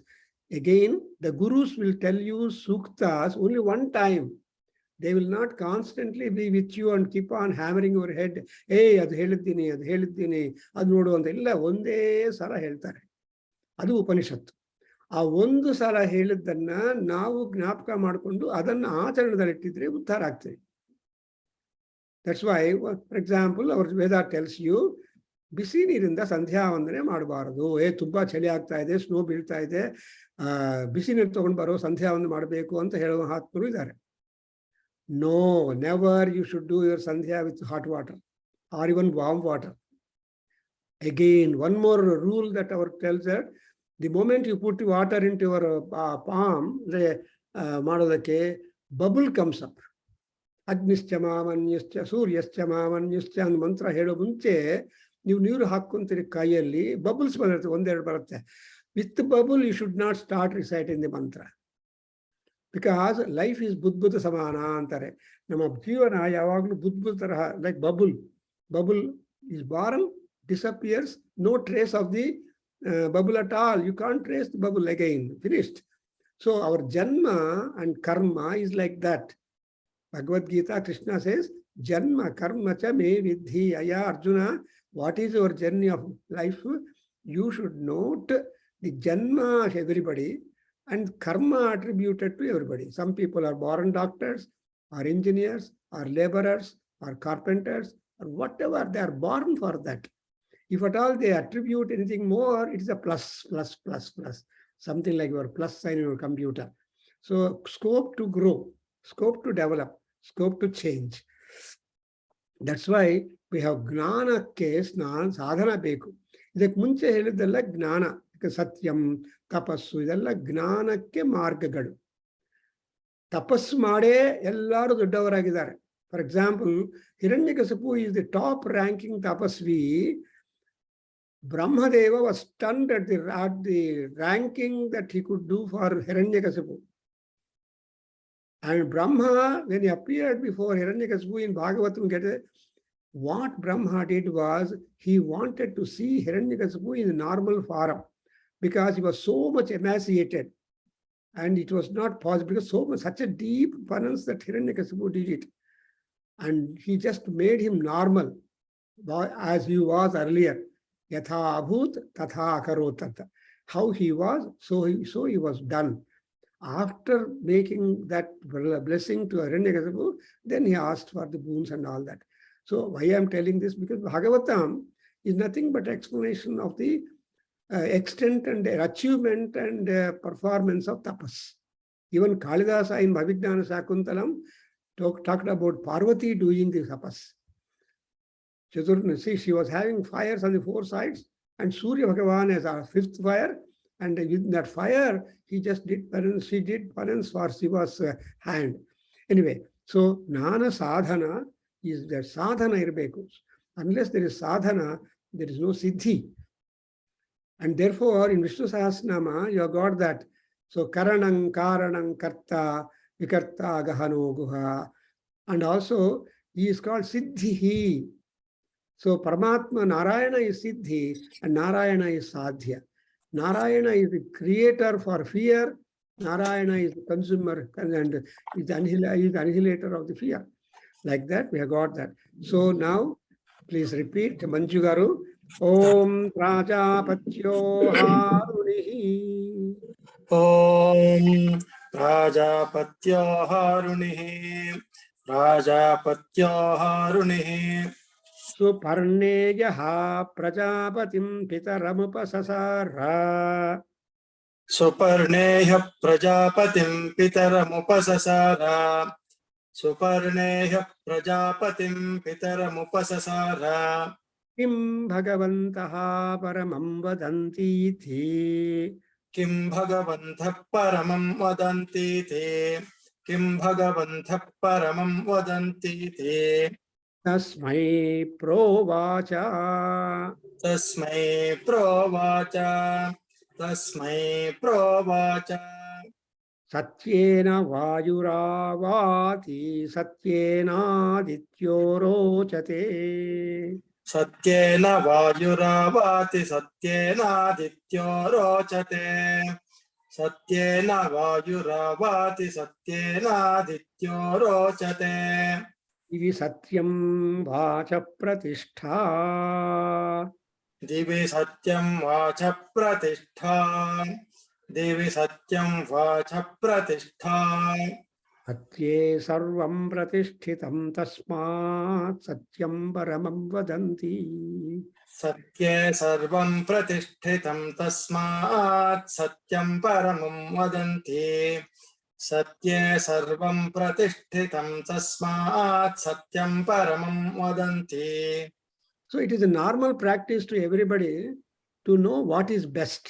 Again the gurus will tell you suktas only one time. They will not constantly be with you and keep on hammering your head. ಅದು ಹೇಳಿದ್ದೀನಿ, ಅದು ನೋಡು ಅಂತ. ಇಲ್ಲ, ಒಂದೇ ಸಲ ಹೇಳ್ತಾರೆ. ಅದು ಉಪನಿಷತ್ತು. ಆ ಒಂದು ಸಲ ಹೇಳಿದ್ದನ್ನ ನಾವು ಜ್ಞಾಪಕ ಮಾಡಿಕೊಂಡು ಅದನ್ನು ಆಚರಣೆದಲ್ಲಿಟ್ಟಿದ್ರೆ ಉದ್ಧಾರ ಆಗ್ತದೆ. That's why, for example, our Veda tells you, ಬಿಸಿ ನೀರಿಂದ ಸಂಧ್ಯಾ ವಂದನೆ ಮಾಡಬಾರದು. ತುಂಬಾ ಚಳಿ ಆಗ್ತಾ ಇದೆ, ಸ್ನೋ ಬೀಳ್ತಾ ಇದೆ, ಬಿಸಿ ನೀರು ತಗೊಂಡು ಬರೋ ಸಂಧ್ಯಾ ವಂದನೆ ಮಾಡಬೇಕು ಅಂತ ಹೇಳುವ ಮಹಾತ್ಮರು ಇದ್ದಾರೆ. No, never you should do your sandhya with hot water or even warm water. Again, one more rule that our tells that the moment you put water into your palm, the madodake, bubble comes up. Agnischa mamanyascha suryascha mamanyascha and mantra ಹೇಳೋ ಮುಂಚೆ ನೀವು ನೀರು ಹಾಕೊಂತೀರಿ ಕೈಯಲ್ಲಿ, bubbles ಬರುತ್ತೆ, ಒಂದೆರಡು ಬರುತ್ತೆ. With bubble, you should not start reciting the mantra. Because life is budbhuta samana ಅಂತಾರೆ. ನಮ್ಮ ಜೀವನ ಯಾವಾಗಲೂ ಬುದ್ಬುದ ತರಹ, like bubble. Bubble is born, disappears, no trace of the bubble at all. You can't trace the bubble again. Finished. So our janma and karma is like that. Bhagavad Gita, Krishna says, janma karma cha me vidhi. Aya Arjuna, what is your journey of life? You should note the janma of everybody and karma attributed to everybody. Some people are born doctors, or engineers, or laborers, or carpenters, or whatever, they are born for that. If at all they attribute anything more, it is a plus, plus, plus, plus, something like your plus sign in your computer. So scope to grow, scope to develop, scope to change. That's why we have ಜ್ಞಾನಕ್ಕೆ ಸಾಧನ ಬೇಕು. ಇದಕ್ಕೆ ಮುಂಚೆ ಹೇಳಿದ್ದೆಲ್ಲ ಜ್ಞಾನ, ಸತ್ಯಂ, ತಪಸ್ಸು, ಇದೆಲ್ಲ ಜ್ಞಾನಕ್ಕೆ ಮಾರ್ಗಗಳು. ತಪಸ್ಸು ಮಾಡೇ ಎಲ್ಲರೂ ದೊಡ್ಡವರಾಗಿದ್ದಾರೆ. For example, Hiranyakashipu is the top ranking tapasvi. Brahmadeva was stunned at the ranking that he could do for Hiranyakasipu. And Brahma, when he appeared before Hiranyakasipu in Bhagavatam, what Brahma did was, he wanted to see Hiranyakasipu in a normal form, because he was so much emaciated. And it was not possible, because such a deep penance that Hiranyakasipu did it. And he just made him normal, as he was earlier. Yatha abhut tatha akarotat. How he was, so he was done. After making that blessing to Hiranyakasipu, then he asked for the boons and all that. So why I am telling this? Because Bhagavatam is nothing but explanation of the extent and achievement and performance of tapas. Even Kalidasa in Bhavijnana Shakuntalam talked about Parvati doing the tapas. See, she was having fires on the four sides, and Surya Bhagavan as our fifth fire, and with that fire, she did penance for Shiva's hand. Anyway, so Nana sadhana is that sadhana irbeku. Unless there is sadhana, there is no siddhi. And therefore, in Vishnu Sahasranama, you have got that. So karanam, karanam, karta, vikarta, gahano, guha. And also, he is called siddhi. So Paramatma, Narayana is siddhi, and Narayana is sadhya. Narayana is the creator for fear. Narayana is the consumer and is the annihilator of the fear. Like that, we have got that. So now, please repeat, Manju Garu. Om Prajapatyo Harunihi. Om Prajapatyo Harunihi. Prajapatyo Harunihi. Suparneyaha Prajapatim Pitaramupasasara. Suparneya Prajapatim Pitaramupasasara. Suparneya Prajapatim Pitaramupasasara. Kim Bhagavantaha Paramam Vadanti Thi. Kim Bhagavantah Paramam Vadanti Te. Kim Bhagavantah Paramam Vadanti Te. Tasmai Provacha. Tasmai Provacha. Tasmai Provacha. Satyena Vayuravati Satyena Adityo Rochate. Satyena Vayuravati Satyena Adityo Rochate. Satyena Vayuravati Satyena Adityo Rochate. Divi Satyam Vacha Pratishtha. Divi Satyam Vacha Pratishtha. Divi Satyam Vacha Pratishtha. Satye Sarvam Pratishtitam Tasmat Satyam Paramam Vadanti. Satye Sarvam Pratishtitam Tasmat Satyam Paramam Vadanti. Satye Sarvam Pratishtitam Tasmat Satyam Paramam Vadanti. So it is a normal practice to everybody to know what is best.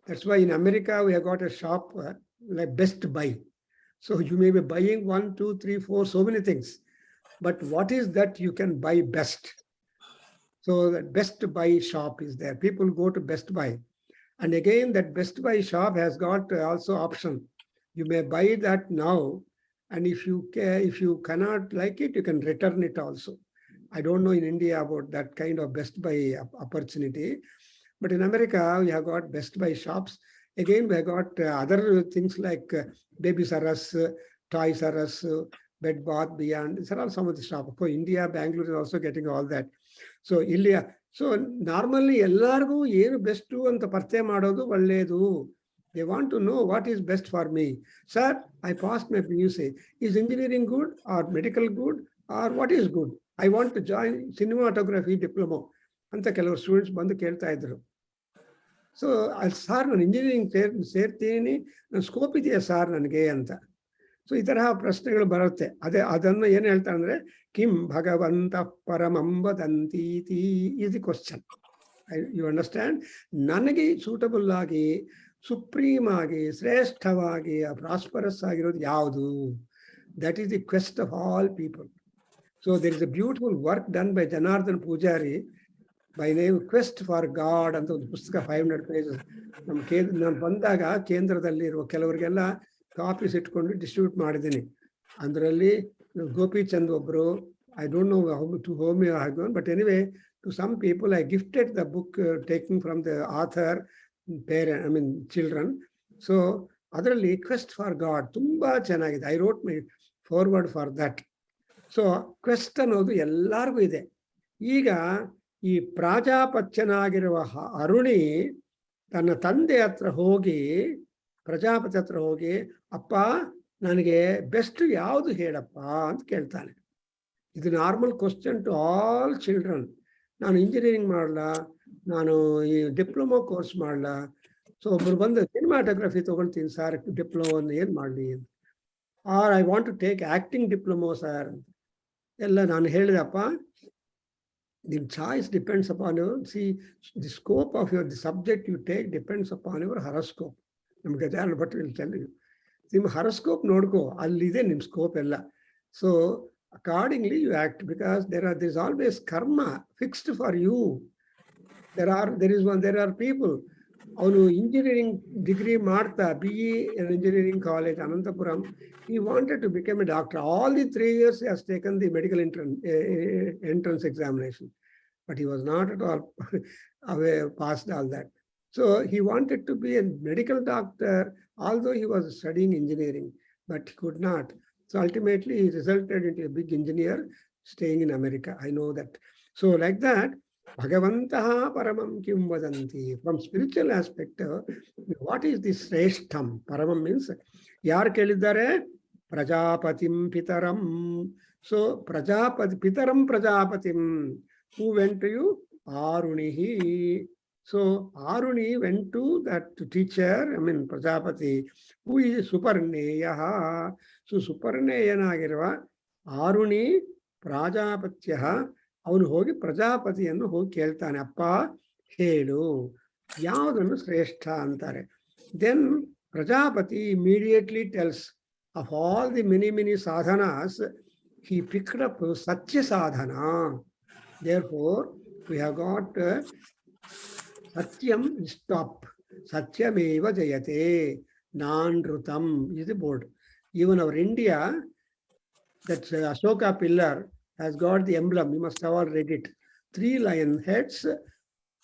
That's why in America we have got a shop like Best Buy. So you may be buying 1, 2, 3, 4, so many things. But what is that you can buy best? So that Best Buy shop is there. People go to Best Buy. And again, that Best Buy shop has got also option. You may buy that now. And if you cannot like it, you can return it also. I don't know in India about that kind of Best Buy opportunity. But in America, we have got Best Buy shops. Again, we have got other things like Baby Saras, Toys R Us, Bed Bath Beyond. These are all some of the shops. For India, Bengaluru is also getting all that. So India. So normally, ಎಲ್ಲರಿಗೂ ಏನು best ಅಂತ ಪತ್ತೆ ಮಾಡೋದು ಒಳ್ಳೆಯದು They want to know what is best for me. Sir, I passed my PUC. Is engineering good or medical good or what is good? I want to join cinematography diploma. ಅಂತ ಕೆಲವರು students ಬಂದು ಕೇಳ್ತಾ ಇದ್ರು. So ಅಲ್ಲಿ sir ನಾನು engineering ಸೇರ್ತೀನಿ, ನನ್ನ scope ಇದೆಯಾ sir ನನಗೆ ಅಂತ. ಸೊ ಈ ತರಹ ಪ್ರಶ್ನೆಗಳು ಬರುತ್ತೆ. ಅದನ್ನು ಏನು ಹೇಳ್ತಾರೆ ಅಂದ್ರೆ ಕಿಂ ಭಗವಂತ ಪರಮಂ ವದಂತೀತಿ is the question. You understand? ನನಗೆ ಸೂಟಬಲ್ ಆಗಿ, ಸುಪ್ರೀಮ್ ಆಗಿ, ಶ್ರೇಷ್ಠವಾಗಿ, ಪ್ರಾಸ್ಪರಸ್ ಆಗಿರೋದು ಯಾವುದು? That is the quest of all people. So there is a beautiful work done by Janardhan Poojari by name quest for God ಅಂತ ಒಂದು ಪುಸ್ತಕ, 500 pages. ನಾನು ಬಂದಾಗ ಕೇಂದ್ರದಲ್ಲಿರುವ ಕೆಲವರಿಗೆಲ್ಲ ಕಾಪೀಸ್ ಇಟ್ಕೊಂಡು ಡಿಸ್ಟ್ರಿಬ್ಯೂಟ್ ಮಾಡಿದ್ದೀನಿ. ಅದರಲ್ಲಿ ಗೋಪಿಚಂದ್ ಒಬ್ರು, I don't know to whom you have gone, but anyway to some people I gifted the book taking from the author children. So ಅದರಲ್ಲಿ ಕ್ವೆಸ್ಟ್ ಫಾರ್ ಗಾಡ್ ತುಂಬಾ ಚೆನ್ನಾಗಿದೆ. I wrote my forward for that. So quest ಅನ್ನೋದು ಎಲ್ಲರಿಗೂ ಇದೆ. ಈಗ ಈ ಪ್ರಾಜಾಪತ್ಯನಾಗಿರುವ ಅರುಣಿ ತನ್ನ ತಂದೆ ಹತ್ರ ಹೋಗಿ, ಪ್ರಜಾಪತಿ ಹತ್ರ ಹೋಗಿ, ಅಪ್ಪ ನನಗೆ ಬೆಸ್ಟ್ ಯಾವುದು ಹೇಳಪ್ಪ ಅಂತ ಕೇಳ್ತಾನೆ. ಇದು normal question to all children. ನಾನು ಇಂಜಿನಿಯರಿಂಗ್ ಮಾಡಲಾ, ನಾನು ಈ ಡಿಪ್ಲೊಮಾ ಕೋರ್ಸ್ ಮಾಡಲಾ? ಸೊ ಒಬ್ರು ಬಂದು ಸಿನಿಮಾಟೋಗ್ರಫಿ ತೊಗೊಳ್ತೀನಿ ಸರ್, ಡಿಪ್ಲೊಮಾ ಏನು ಮಾಡಲಿ? Or I want to take acting diploma sir ಎಲ್ಲ. ನಾನು ಹೇಳಿದಪ್ಪ, the choice depends upon your, see, the scope of the subject you take depends upon your horoscope. Namage Adhyayana Bhat will tell you. Nim horoscope nodko, allide nim scope ella. So accordingly you act, because there is always karma fixed for you. There are people, avanu engineering degree ಮಾಡ್ತಾ, BE in engineering college Anantapuram, he wanted to become a doctor. All the 3 years he has taken the medical entrance examination, but he was not at all passed all that. So he wanted to be a medical doctor, although he was studying engineering, but he could not. So ultimately he resulted into a big engineer staying in America. I know that. So like that, Bhagavantaha paramam kim vadanti. From spiritual aspect, what is this shreshtham? Paramam means, yaar kelidare? Prajapatim pitaram. So pitaram prajapatim. Who went to you? Arunihi. So Aruni went to that teacher, Prajapati, who is Suparneyaha. So Suparneyanagiruva Aruni Prajapatyaha. ಅವನು ಹೋಗಿ ಪ್ರಜಾಪತಿಯನ್ನು ಹೋಗಿ ಕೇಳ್ತಾನೆ, ಅಪ್ಪ ಹೇಳು ಯಾವುದನ್ನು ಶ್ರೇಷ್ಠ ಅಂತಾರೆ. Then Prajapati immediately tells of all the many sadhanas, he picked up satya sadhana. Therefore we have got satyam, stop, satyameva jayate, nanrutam is the board. Even our India, that Ashoka pillar has got the emblem, you must have all read it, 3 lion heads,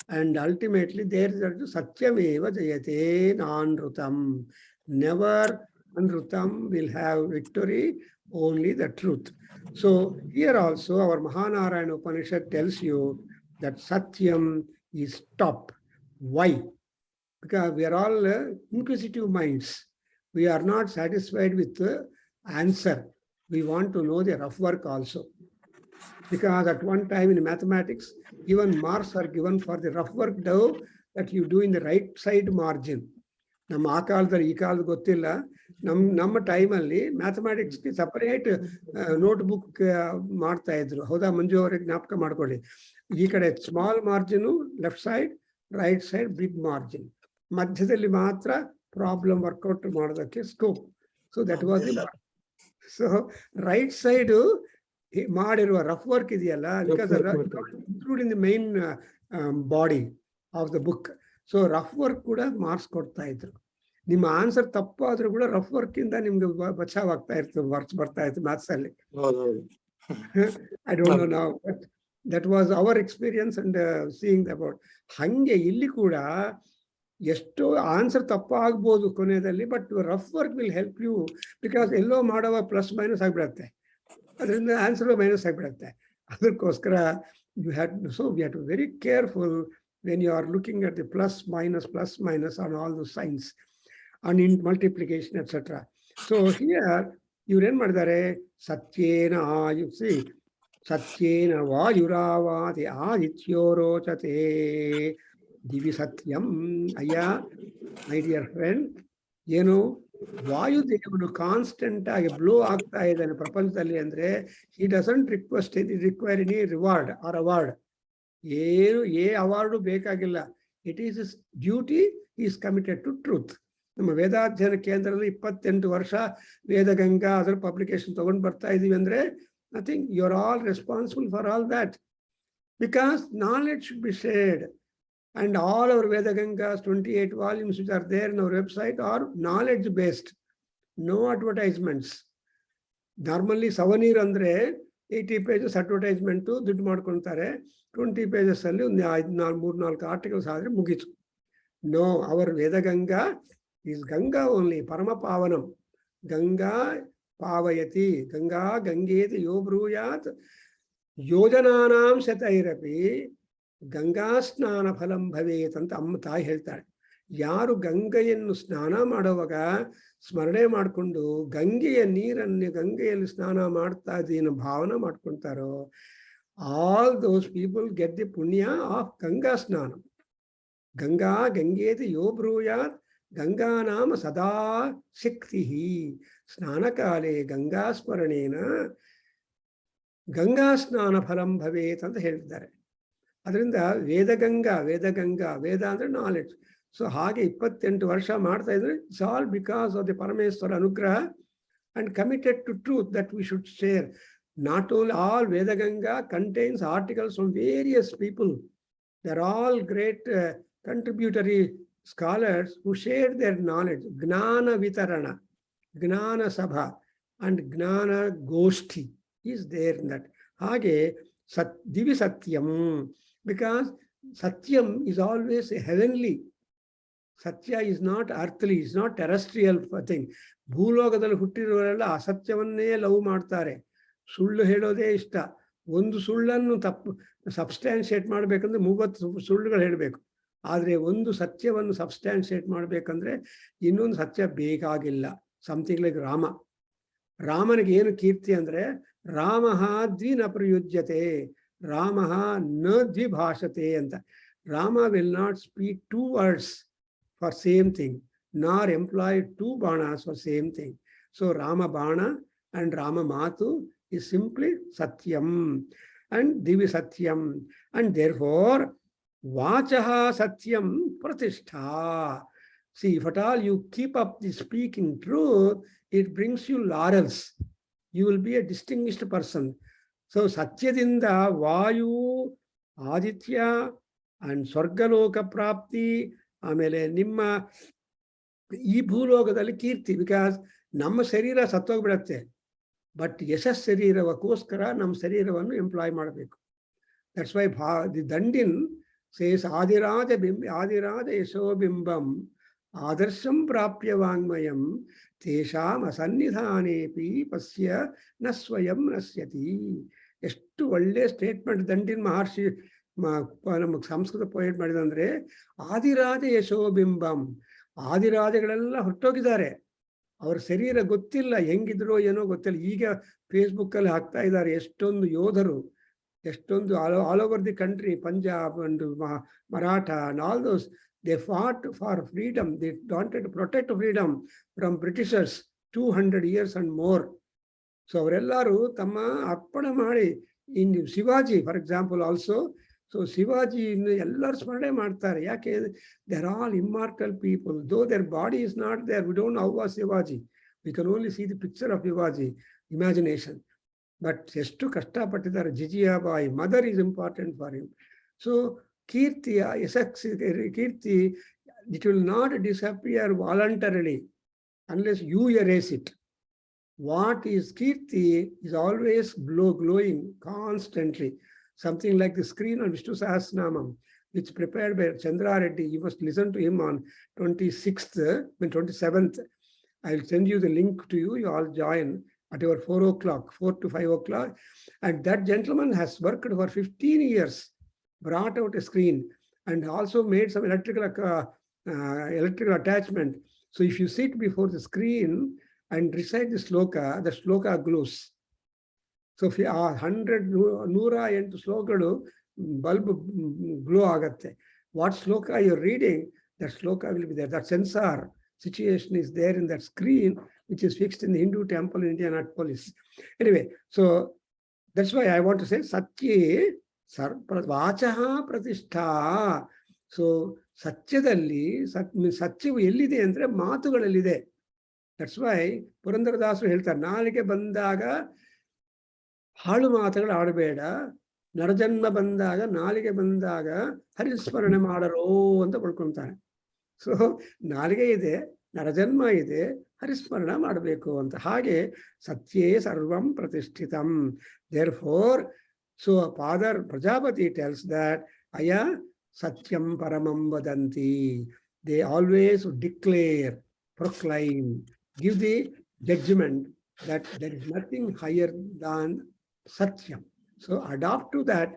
and ultimately there is satyameva jayate nanrutam. Never anrutam will have victory, only the truth. So here also our Mahanarayana Upanishad tells you that satyam is top. Why? Because we are all inquisitive minds. We are not satisfied with the answer. We want to know the rough work also. Because at one time in mathematics, even marks are given for the rough work that you do in the right side margin. ನಮ್ಮ ಆ ಕಾಲದಲ್ಲಿ ಈ ಕಾಲದ ಗೊತ್ತಿಲ್ಲ. ನಮ್ಮ ಟೈಮಲ್ಲಿ ಮ್ಯಾಥಮೆಟಿಕ್ಸ್ಗೆ separate notebook ಮಾಡ್ತಾ ಇದ್ರು. ಹೌದಾ ಮಂಜು ಅವರಿಗೆ ಜ್ಞಾಪಕ ಮಾಡ್ಕೊಳ್ಳಿ. ಈ ಕಡೆ small margin left side, right side big margin, ಮಧ್ಯದಲ್ಲಿ ಮಾತ್ರ ಪ್ರಾಬ್ಲಮ್ ವರ್ಕೌಟ್ ಮಾಡೋದಕ್ಕೆ scope. So that was the. So right side ಮಾಡಿರುವ ರಫ್ ವರ್ಕ್ ಇದೆಯಲ್ಲ, because include in the main body of the book. So rough work ಕೂಡ marks ಕೊಡ್ತಾ ಇದ್ರು. ನಿಮ್ಮ answer ತಪ್ಪಾದ್ರೂ ಕೂಡ ರಫ್ ವರ್ಕ್ ಇಂದ ನಿಮ್ಗೆ ಬಚಾವ್ ಆಗ್ತಾ ಇರ್ತದೆ, ಮಾರ್ಕ್ಸ್ ಬರ್ತಾ ಇತ್ತು ಮ್ಯಾಥ್ಸ್ ಅಲ್ಲಿ. I don't know now, but that was our experience and seeing about. ಹಂಗೆ ಇಲ್ಲಿ ಕೂಡ ಎಷ್ಟೋ ಆನ್ಸರ್ ತಪ್ಪಾಗ್ಬೋದು ಕೊನೆಯಲ್ಲಿ, but rough work will help you. Because ಎಲ್ಲೋ ಮಾಡುವ ಪ್ಲಸ್ ಮೈನಸ್ ಆಗಿಬಿಡತ್ತೆ, ಅದರಿಂದ ಆನ್ಸರ್ ಮೈನಸ್ ಆಗಿಬಿಡತ್ತೆ. ಅದಕ್ಕೋಸ್ಕರ we have to very careful when you are looking at the plus minus on all those signs. and in multiplication, etc. So here, you Satyena, you see, Satyena Vayuravati Adityorochate Divi Satyam. Aya, my dear friend, ವಾಯುದೇವನು constant ಆಗಿ blow ಆಗ್ತಾ ಇದ್ದಾನೆ ಪ್ರಪಂಚದಲ್ಲಿ ಅಂದ್ರೆ he doesn't require any reward or award. ಏನು award ಬೇಕಾಗಿಲ್ಲ. It is is duty, is committed to truth. ನಮ್ಮ ವೇದಾಧ್ಯಯನ ಕೇಂದ್ರದಲ್ಲಿ 28 ವರ್ಷ ವೇದಗಂಗಾ ಅದರ ಪಬ್ಲಿಕೇಶನ್ ತಗೊಂಡು ಬರ್ತಾ ಇದೀವಿ ಅಂದ್ರೆ nothing, you are all responsible for all that, because knowledge should be shared. And all our Veda Gangas, 28 volumes which are there in our website are knowledge based, no advertisements. Normally, Savanir andre 80 pages advertisement to ದುಡ್ಡು ಮಾಡ್ಕೊಂತಾರೆ, 20 pages ಅಲ್ಲಿ ಒಂದು 3-4 articles ಆದರೆ ಮುಗೀತು. No, our Veda Ganga is Ganga only, Parama Pavanam. Ganga Pavayati, Ganga Gangeti Yobruyat, Yojananam Satairapi. Ganga ಸ್ನಾನ ಫಲಂ ಭವೇತ್ ಅಂತ ಅಮ್ಮ ತಾಯಿ ಹೇಳ್ತಾಳೆ. ಯಾರು ಗಂಗೆಯನ್ನು ಸ್ನಾನ ಮಾಡುವಾಗ ಸ್ಮರಣೆ ಮಾಡಿಕೊಂಡು ಗಂಗೆಯ ನೀರನ್ನು ಗಂಗೆಯಲ್ಲಿ ಸ್ನಾನ ಮಾಡ್ತಾ ಇದ್ದೀನ ಭಾವನೆ ಮಾಡ್ಕೊಳ್ತಾರೋ, all those people get the ಪುಣ್ಯ ಆಫ್ ಗಂಗಾ ಸ್ನಾನ. ಗಂಗಾ ಗಂಗೇತಿ ಯೋ ಬ್ರೂಯಾತ್ ಗಂಗಾ ನಾಮ ಸದಾ ಶಕ್ತಿ ಸ್ನಾನ ಕಾಲೇ ಗಂಗಾ ಸ್ಮರಣೇನ ಗಂಗಾ ಸ್ನಾನ ಫಲಂ ಭವೇತ್ ಅಂತ ಹೇಳಿದ್ದಾರೆ. ಅದರಿಂದ ವೇದಗಂಗಾ ವೇದ ಅಂದ್ರೆ ನಾಲೆಡ್ಜ್. ಸೊ ಹಾಗೆ 28 ವರ್ಷ ಮಾಡ್ತಾ ಇದ್ರೆ it's all because of the Parameshwara ಅನುಗ್ರಹ and committed to truth that we should share. Not only all Vedaganga contains articles from various people. They are all great contributory scholars who share their knowledge. ಜ್ಞಾನ ವಿತರಣ, ಜ್ಞಾನ ಸಭಾ and ಜ್ಞಾನ ಗೋಷ್ಠಿ is there in that. ಹಾಗೆ ದಿವಿ ಸತ್ಯಂ, because Satyam is always a heavenly. Satya is not earthly, is not terrestrial thing. ಭೂಲೋಕದಲ್ಲಿ ಹುಟ್ಟಿರುವವರೆಲ್ಲ ಅಸತ್ಯವನ್ನೇ love ಮಾಡ್ತಾರೆ, ಸುಳ್ಳು ಹೇಳೋದೇ ಇಷ್ಟ. ಒಂದು ಸುಳ್ಳನ್ನು ಸಬ್ಸ್ಟ್ಯಾನ್ಶಿಯೇಟ್ ಮಾಡ್ಬೇಕಂದ್ರೆ 30 ಸುಳ್ಳುಗಳು ಹೇಳಬೇಕು. ಆದ್ರೆ ಒಂದು ಸತ್ಯವನ್ನು ಸಬ್ಸ್ಟ್ಯಾನ್ಶಿಯೇಟ್ ಮಾಡ್ಬೇಕಂದ್ರೆ ಇನ್ನೊಂದು ಸತ್ಯ ಬೇಕಾಗಿಲ್ಲ. Something like Rama. ರಾಮನಿಗೆ ಏನು ಕೀರ್ತಿ ಅಂದ್ರೆ ರಾಮಃ ದ್ವಿನ ಪ್ರಯುಜ್ಯತೆ, ರಾಮಃ ನ ದ್ವಿಭಾಷತೆ ಅಂತ. Rama will not speak 2 words for same thing, nor employ 2 banas for same thing. So Rama bana and Rama ಮಾತು is simply satyam and divi satyam, and therefore vachaha satyam pratishtha. See, if at all you keep up the speaking truth, it brings you laurels. You will be a distinguished person. So satyadinda vayu, aditya and swargaloka prapti, ಆಮೇಲೆ ನಿಮ್ಮ ಈ ಭೂಲೋಕದಲ್ಲಿ ಕೀರ್ತಿ. Because ನಮ್ಮ ಶರೀರ ಸತ್ತೋಗ್ಬಿಡತ್ತೆ, but ಯಶಸ್ ಶರೀರವಕ್ಕೋಸ್ಕರ ನಮ್ಮ ಶರೀರವನ್ನು employ ಮಾಡಬೇಕು. That's why the Dandin says ಆದಿರಾಜ ಯಶೋಬಿಂಬಂ ಆದರ್ಶಂ ಪ್ರಾಪ್ಯ ವಾಂಗ್ಮಯಂ ತೇಷಾಂ ಅಸನ್ನಿಧಾನೇಪಿ ಪಶ್ಯ ನ ಸ್ವಯಂ ನಶ್ಯತಿ. ಎಷ್ಟು ಒಳ್ಳೆ ಸ್ಟೇಟ್ಮೆಂಟ್ ದಂಡಿನ್ ಮಹರ್ಷಿ ನಮ್ಮ ಸಂಸ್ಕೃತ ಪೋಯೆಟ್ ಮಾಡಿದಂದ್ರೆ, ಆದಿರಾಜ ಯಶೋಬಿಂಬಂ, ಆದಿರಾಜಗಳೆಲ್ಲ ಹೊರಟೋಗಿದ್ದಾರೆ, ಅವ್ರ ಶರೀರ ಗೊತ್ತಿಲ್ಲ, ಹೆಂಗಿದ್ರು ಏನೋ ಗೊತ್ತಿಲ್ಲ. ಈಗ ಫೇಸ್ಬುಕ್ ಅಲ್ಲಿ ಹಾಕ್ತಾ ಇದ್ದಾರೆ ಎಷ್ಟೊಂದು ಯೋಧರು, ಎಷ್ಟೊಂದು all over the country, Punjab and Maratha and all those, they fought for freedom. They wanted to protect freedom from britishers 200 years and more. So ಅವರೆಲ್ಲರೂ ತಮ್ಮ ಅರ್ಪಣೆ ಮಾಡಿ, in Shivaji for example also. So Shivaji ಎಲ್ಲರೂ ಸ್ಮರಣೆ ಮಾಡ್ತಾರೆ. ಯಾಕೆ? They are all immortal people, though their body is not there. We don't know how was Shivaji, we can only see the picture of Shivaji, imagination. But ಎಷ್ಟು ಕಷ್ಟಪಟ್ಟಿದ್ದಾರೆ Jijabai. Mother is important for him. So ಕೀರ್ತಿಯ ಕೀರ್ತಿ, it will not disappear voluntarily unless you erase it. What is Kirti is always glowing constantly. Something like the screen on Vishnu Sahasranamam, which prepared by Chandra Reddy. You must listen to him on 27th. I'll send you the link to you. You all join at your 4 o'clock, 4 to 5 o'clock. And that gentleman has worked for 15 years, brought out a screen and also made some electrical attachment. So if you sit before the screen and recite the sloka glows. So if you are 100 108 slokadu bulb glow agatte. What sloka you're reading, that sloka will be there. That sensor situation is there in that screen, which is fixed in the Hindu temple in Indianapolis. Anyway, so that's why I want to say Satye Vachaha Pratishtha. So Satyadalli, Satyavu ellide andre ಮಾತುಗಳಲ್ಲಿದೆ. That's why ಪುರಂದರದಾಸರು ಹೇಳ್ತಾರೆ, ನಾಲಿಗೆ ಬಂದಾಗ ಹಾಳು ಮಾತುಗಳು ಆಡಬೇಡ, ನರಜನ್ಮ ಬಂದಾಗ ನಾಲಿಗೆ ಬಂದಾಗ ಹರಿಸ್ಮರಣೆ ಮಾಡರೋ ಅಂತ ಪಡ್ಕೊಳ್ತಾನೆ. ಸೊ ನಾಲಿಗೆ ಇದೆ, ನರಜನ್ಮ ಇದೆ, ಹರಿಸ್ಮರಣ ಮಾಡಬೇಕು ಅಂತ. ಹಾಗೆ ಸತ್ಯೇ ಸರ್ವಂ ಪ್ರತಿಷ್ಠಿತಂ. Therefore, so Father Prajapati tells that Aya Satyam Paramam Vadanti. They always declare, proclaim, give the judgment that there is nothing higher than Satyam. So adopt to that.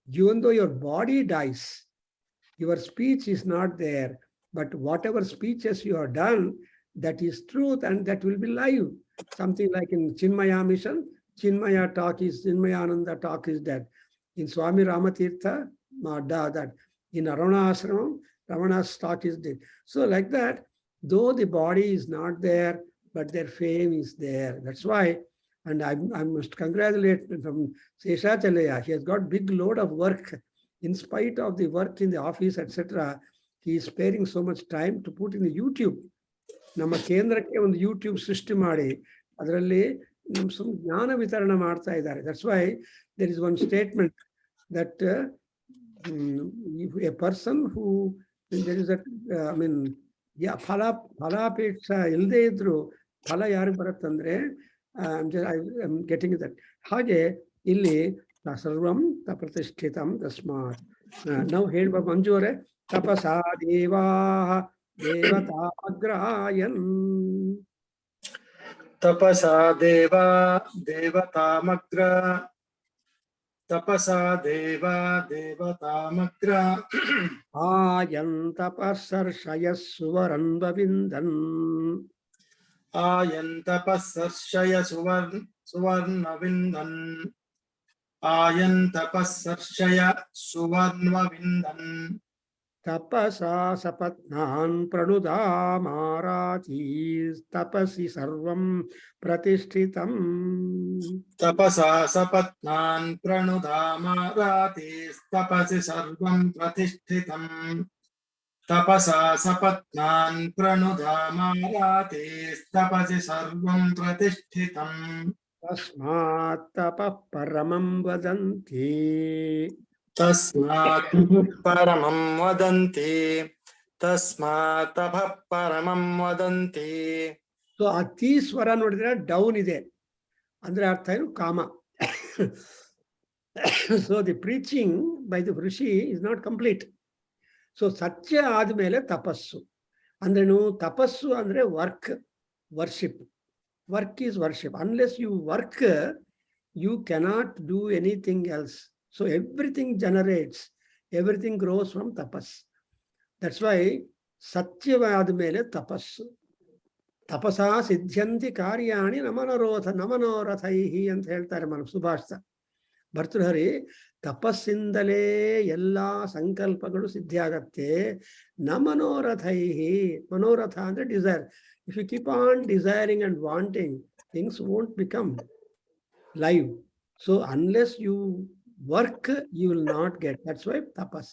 Even though your body dies, your speech is not there, but whatever speeches you have done, that is truth and that will be live. Something like in Chinmaya mission, Chinmaya Ananda talk is that. In Swami Ramatirtha, that in Arana Ashram, Ramana's talk is dead. So like that, though the body is not there, but their fame is there. That's why, and I must congratulate from Seshachalaya. He has got big load of work. In spite of the work in the office, etc., he is sparing so much time to put in the YouTube. ನಮ್ಮ ಕೇಂದ್ರಕ್ಕೆ ಒಂದು YouTube ಸೃಷ್ಟಿ ಮಾಡಿ ಅದರಲ್ಲಿ ನಮ್ಮ ಜ್ಞಾನ ವಿತರಣೆ ಮಾಡ್ತಾ ಇದ್ದಾರೆ. That's why there is one statement that a person who there is I mean ಫಲಾಪೇಕ್ಷ ಇಲ್ಲದೆ ಇದ್ರು ಫಲ ಯಾರಿಗೆ ಬರುತ್ತಂದ್ರೆ ಗೆಟಿಂಗ್ ದಟ್. ಹಾಗೆ ಇಲ್ಲಿ ಸರ್ವಂ ಪ್ರತಿಷ್ಠಿತಂ ತಸ್ಮಾತ್. ನಾವು ಹೇಳ್ಬ ಮಂಜು ಅವರೇ, ತಪಸಾ ದೇವಾ ದೇವತಾಮಗ್ರಾಯನ್. ತಪಸಾ ದೇವಾ ದೇವತಾಮಗ್ರ. ತಪಸಾ ದೇವಾ ದೇವತಾಮಗ್ರ. ಆಯನ್ ತಪಸ್ಸರ್ಷಯ ಸುವರನ್ವವಿಂದನ್. ಆಯನ್ ತಪಸ್ಸರ್ಷಯ ಸುವರ್ಣವಿಂದನ್. ಆಯನ್ ತಪಸ್ಸರ್ಷಯ ಸುವರ್ಣವಿಂದನ್. ತಪಸಾ ಸಪತ್ನಾನ್ ಪ್ರಣುದಾಮಾರಾತಿ ತಪಸಿ ಸರ್ವಂ ಪ್ರತಿಷ್ಠಿತಂ. ತಪಸಾ ಸಪತ್ನಾನ್ ಪ್ರಣುದಾಮಾರಾತಿ ತಪಸಿ ಸರ್ವಂ ಪ್ರತಿಷ್ಠಿತಂ. ತಪಸಾ ಸಪತ್ನಾನ್ ಪ್ರಣುದಾಮಾರಾತಿ ತಪಸಿ ಸರ್ವಂ ಪ್ರತಿಷ್ಠಿತಂ. ತಸ್ಮಾತ್ ತಪಃ ಪರಮಂ ವದಂತಿ. ತಸ್ಮಾತ್ ಪರಮಂ ವದಂತಿ. ತಸ್ಮಾತ್ ತಪಃ ಪರಮಂ ವದಂತಿ. ಸೊ ಅತಿ ಸ್ವರ ನೋಡಿದ್ರೆ ಡೌನ್ ಇದೆ ಅಂದ್ರೆ ಅರ್ಥ ಏನು? ಕಾಮ. So the preaching by the Rishi is not complete. So ಸತ್ಯ ಆದ್ಮೇಲೆ ತಪಸ್ಸು ಅಂದ್ರೇನು? ತಪಸ್ಸು ಅಂದ್ರೆ work, worship. Work is worship. Unless you work, you cannot do anything else. So everything generates, everything grows from tapas. That's why satyavad mele tapas. Tapasa siddhyanti karyani namanorathaihi ಅಂತ ಹೇಳ್ತಾರೆ ಸುಭಾಷಿತ. ಭರ್ತೃಹರಿ ತಪಸ್ಸಿಂದಲೇ ಎಲ್ಲ ಸಂಕಲ್ಪಗಳು ಸಿದ್ಧಿ ಆಗತ್ತೆ. ನಮನೋರಥೈಹಿ, ಮನೋರಥ ಅಂದ್ರೆ desire. If you keep on desiring and wanting, things won't become live. So unless you work, you will not get. That's why tapas.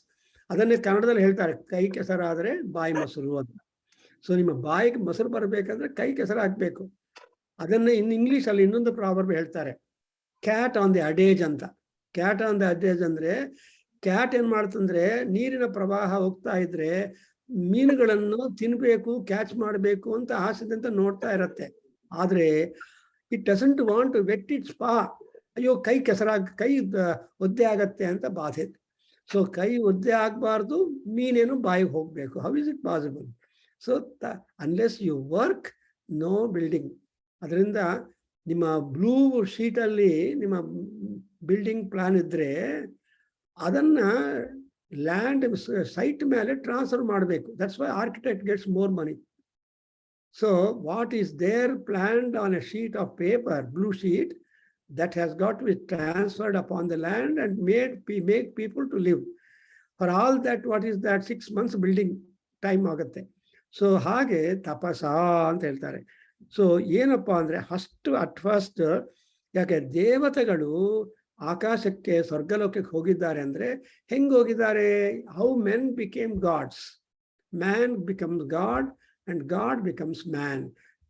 ಅದನ್ನೇ ಕನ್ನಡದಲ್ಲಿ ಹೇಳ್ತಾರೆ, ಕೈ ಕೆಸರಾದರೆ ಬಾಯಿ ಮೊಸರು ಅಂತ. ಸೊ ನಿಮ್ಮ ಬಾಯಿಗೆ ಮೊಸರು ಬರಬೇಕಂದ್ರೆ ಕೈ ಕೆಸರು ಹಾಕ್ಬೇಕು. ಅದನ್ನ ಇಂಗ್ಲಿಷ್ ಅಲ್ಲಿ ಇನ್ನೊಂದು ಪ್ರಾವರ್ಬ್ ಹೇಳ್ತಾರೆ, ಕ್ಯಾಟ್ ಆನ್ ದಿ ಅಡೇಜ್ ಅಂತ. ಕ್ಯಾಟ್ ಆನ್ ದಿ ಅಡೇಜ್ ಅಂದ್ರೆ ಕ್ಯಾಟ್ ಏನ್ ಮಾಡ್ತಂದ್ರೆ ನೀರಿನ ಪ್ರವಾಹ ಹೋಗ್ತಾ ಇದ್ರೆ ಮೀನುಗಳನ್ನು ತಿನ್ಬೇಕು, ಕ್ಯಾಚ್ ಮಾಡಬೇಕು ಅಂತ ಆಸೆದಂತ ನೋಡ್ತಾ ಇರತ್ತೆ. ಆದ್ರೆ it doesn't want to wet its paw. ಅಯ್ಯೋ ಕೈ ಕೈ ಒದ್ದೆ ಆಗತ್ತೆ ಅಂತ ಬಾಧೆ. ಸೊ ಕೈ ಒದ್ದೆ ಆಗ್ಬಾರ್ದು, ಮೀನೇನು ಬಾಯಿಗೆ ಹೋಗ್ಬೇಕು. How is it possible? So unless you work, no building. ಅದರಿಂದ ನಿಮ್ಮ ಬ್ಲೂ ಶೀಟಲ್ಲಿ ನಿಮ್ಮ ಬಿಲ್ಡಿಂಗ್ ಪ್ಲಾನ್ ಇದ್ರೆ ಅದನ್ನ ಲ್ಯಾಂಡ್ ಸೈಟ್ ಮೇಲೆ ಟ್ರಾನ್ಸ್ಫರ್ ಮಾಡಬೇಕು. That's why architect gets more money. So what is there planned on a sheet of paper, blue sheet, that has got to be transferred upon the land and make people to live. For all that, what is that 6 months building time ಆಗುತ್ತೆ. So ಹಾಗೆ ತಪಸ ಅಂತ ಹೇಳ್ತಾರೆ. So ಏನಪ್ಪಾ ಅಂದ್ರೆ first ಯಾಕೆ ದೇವತೆಗಳು ಆಕಾಶಕ್ಕೆ ಸ್ವರ್ಗಲೋಕಕ್ಕೆ ಹೋಗಿದ್ದಾರೆ ಅಂದ್ರೆ ಹೆಂಗ್ ಹೋಗಿದ್ದಾರೆ? How men became gods. Man becomes God and God becomes man.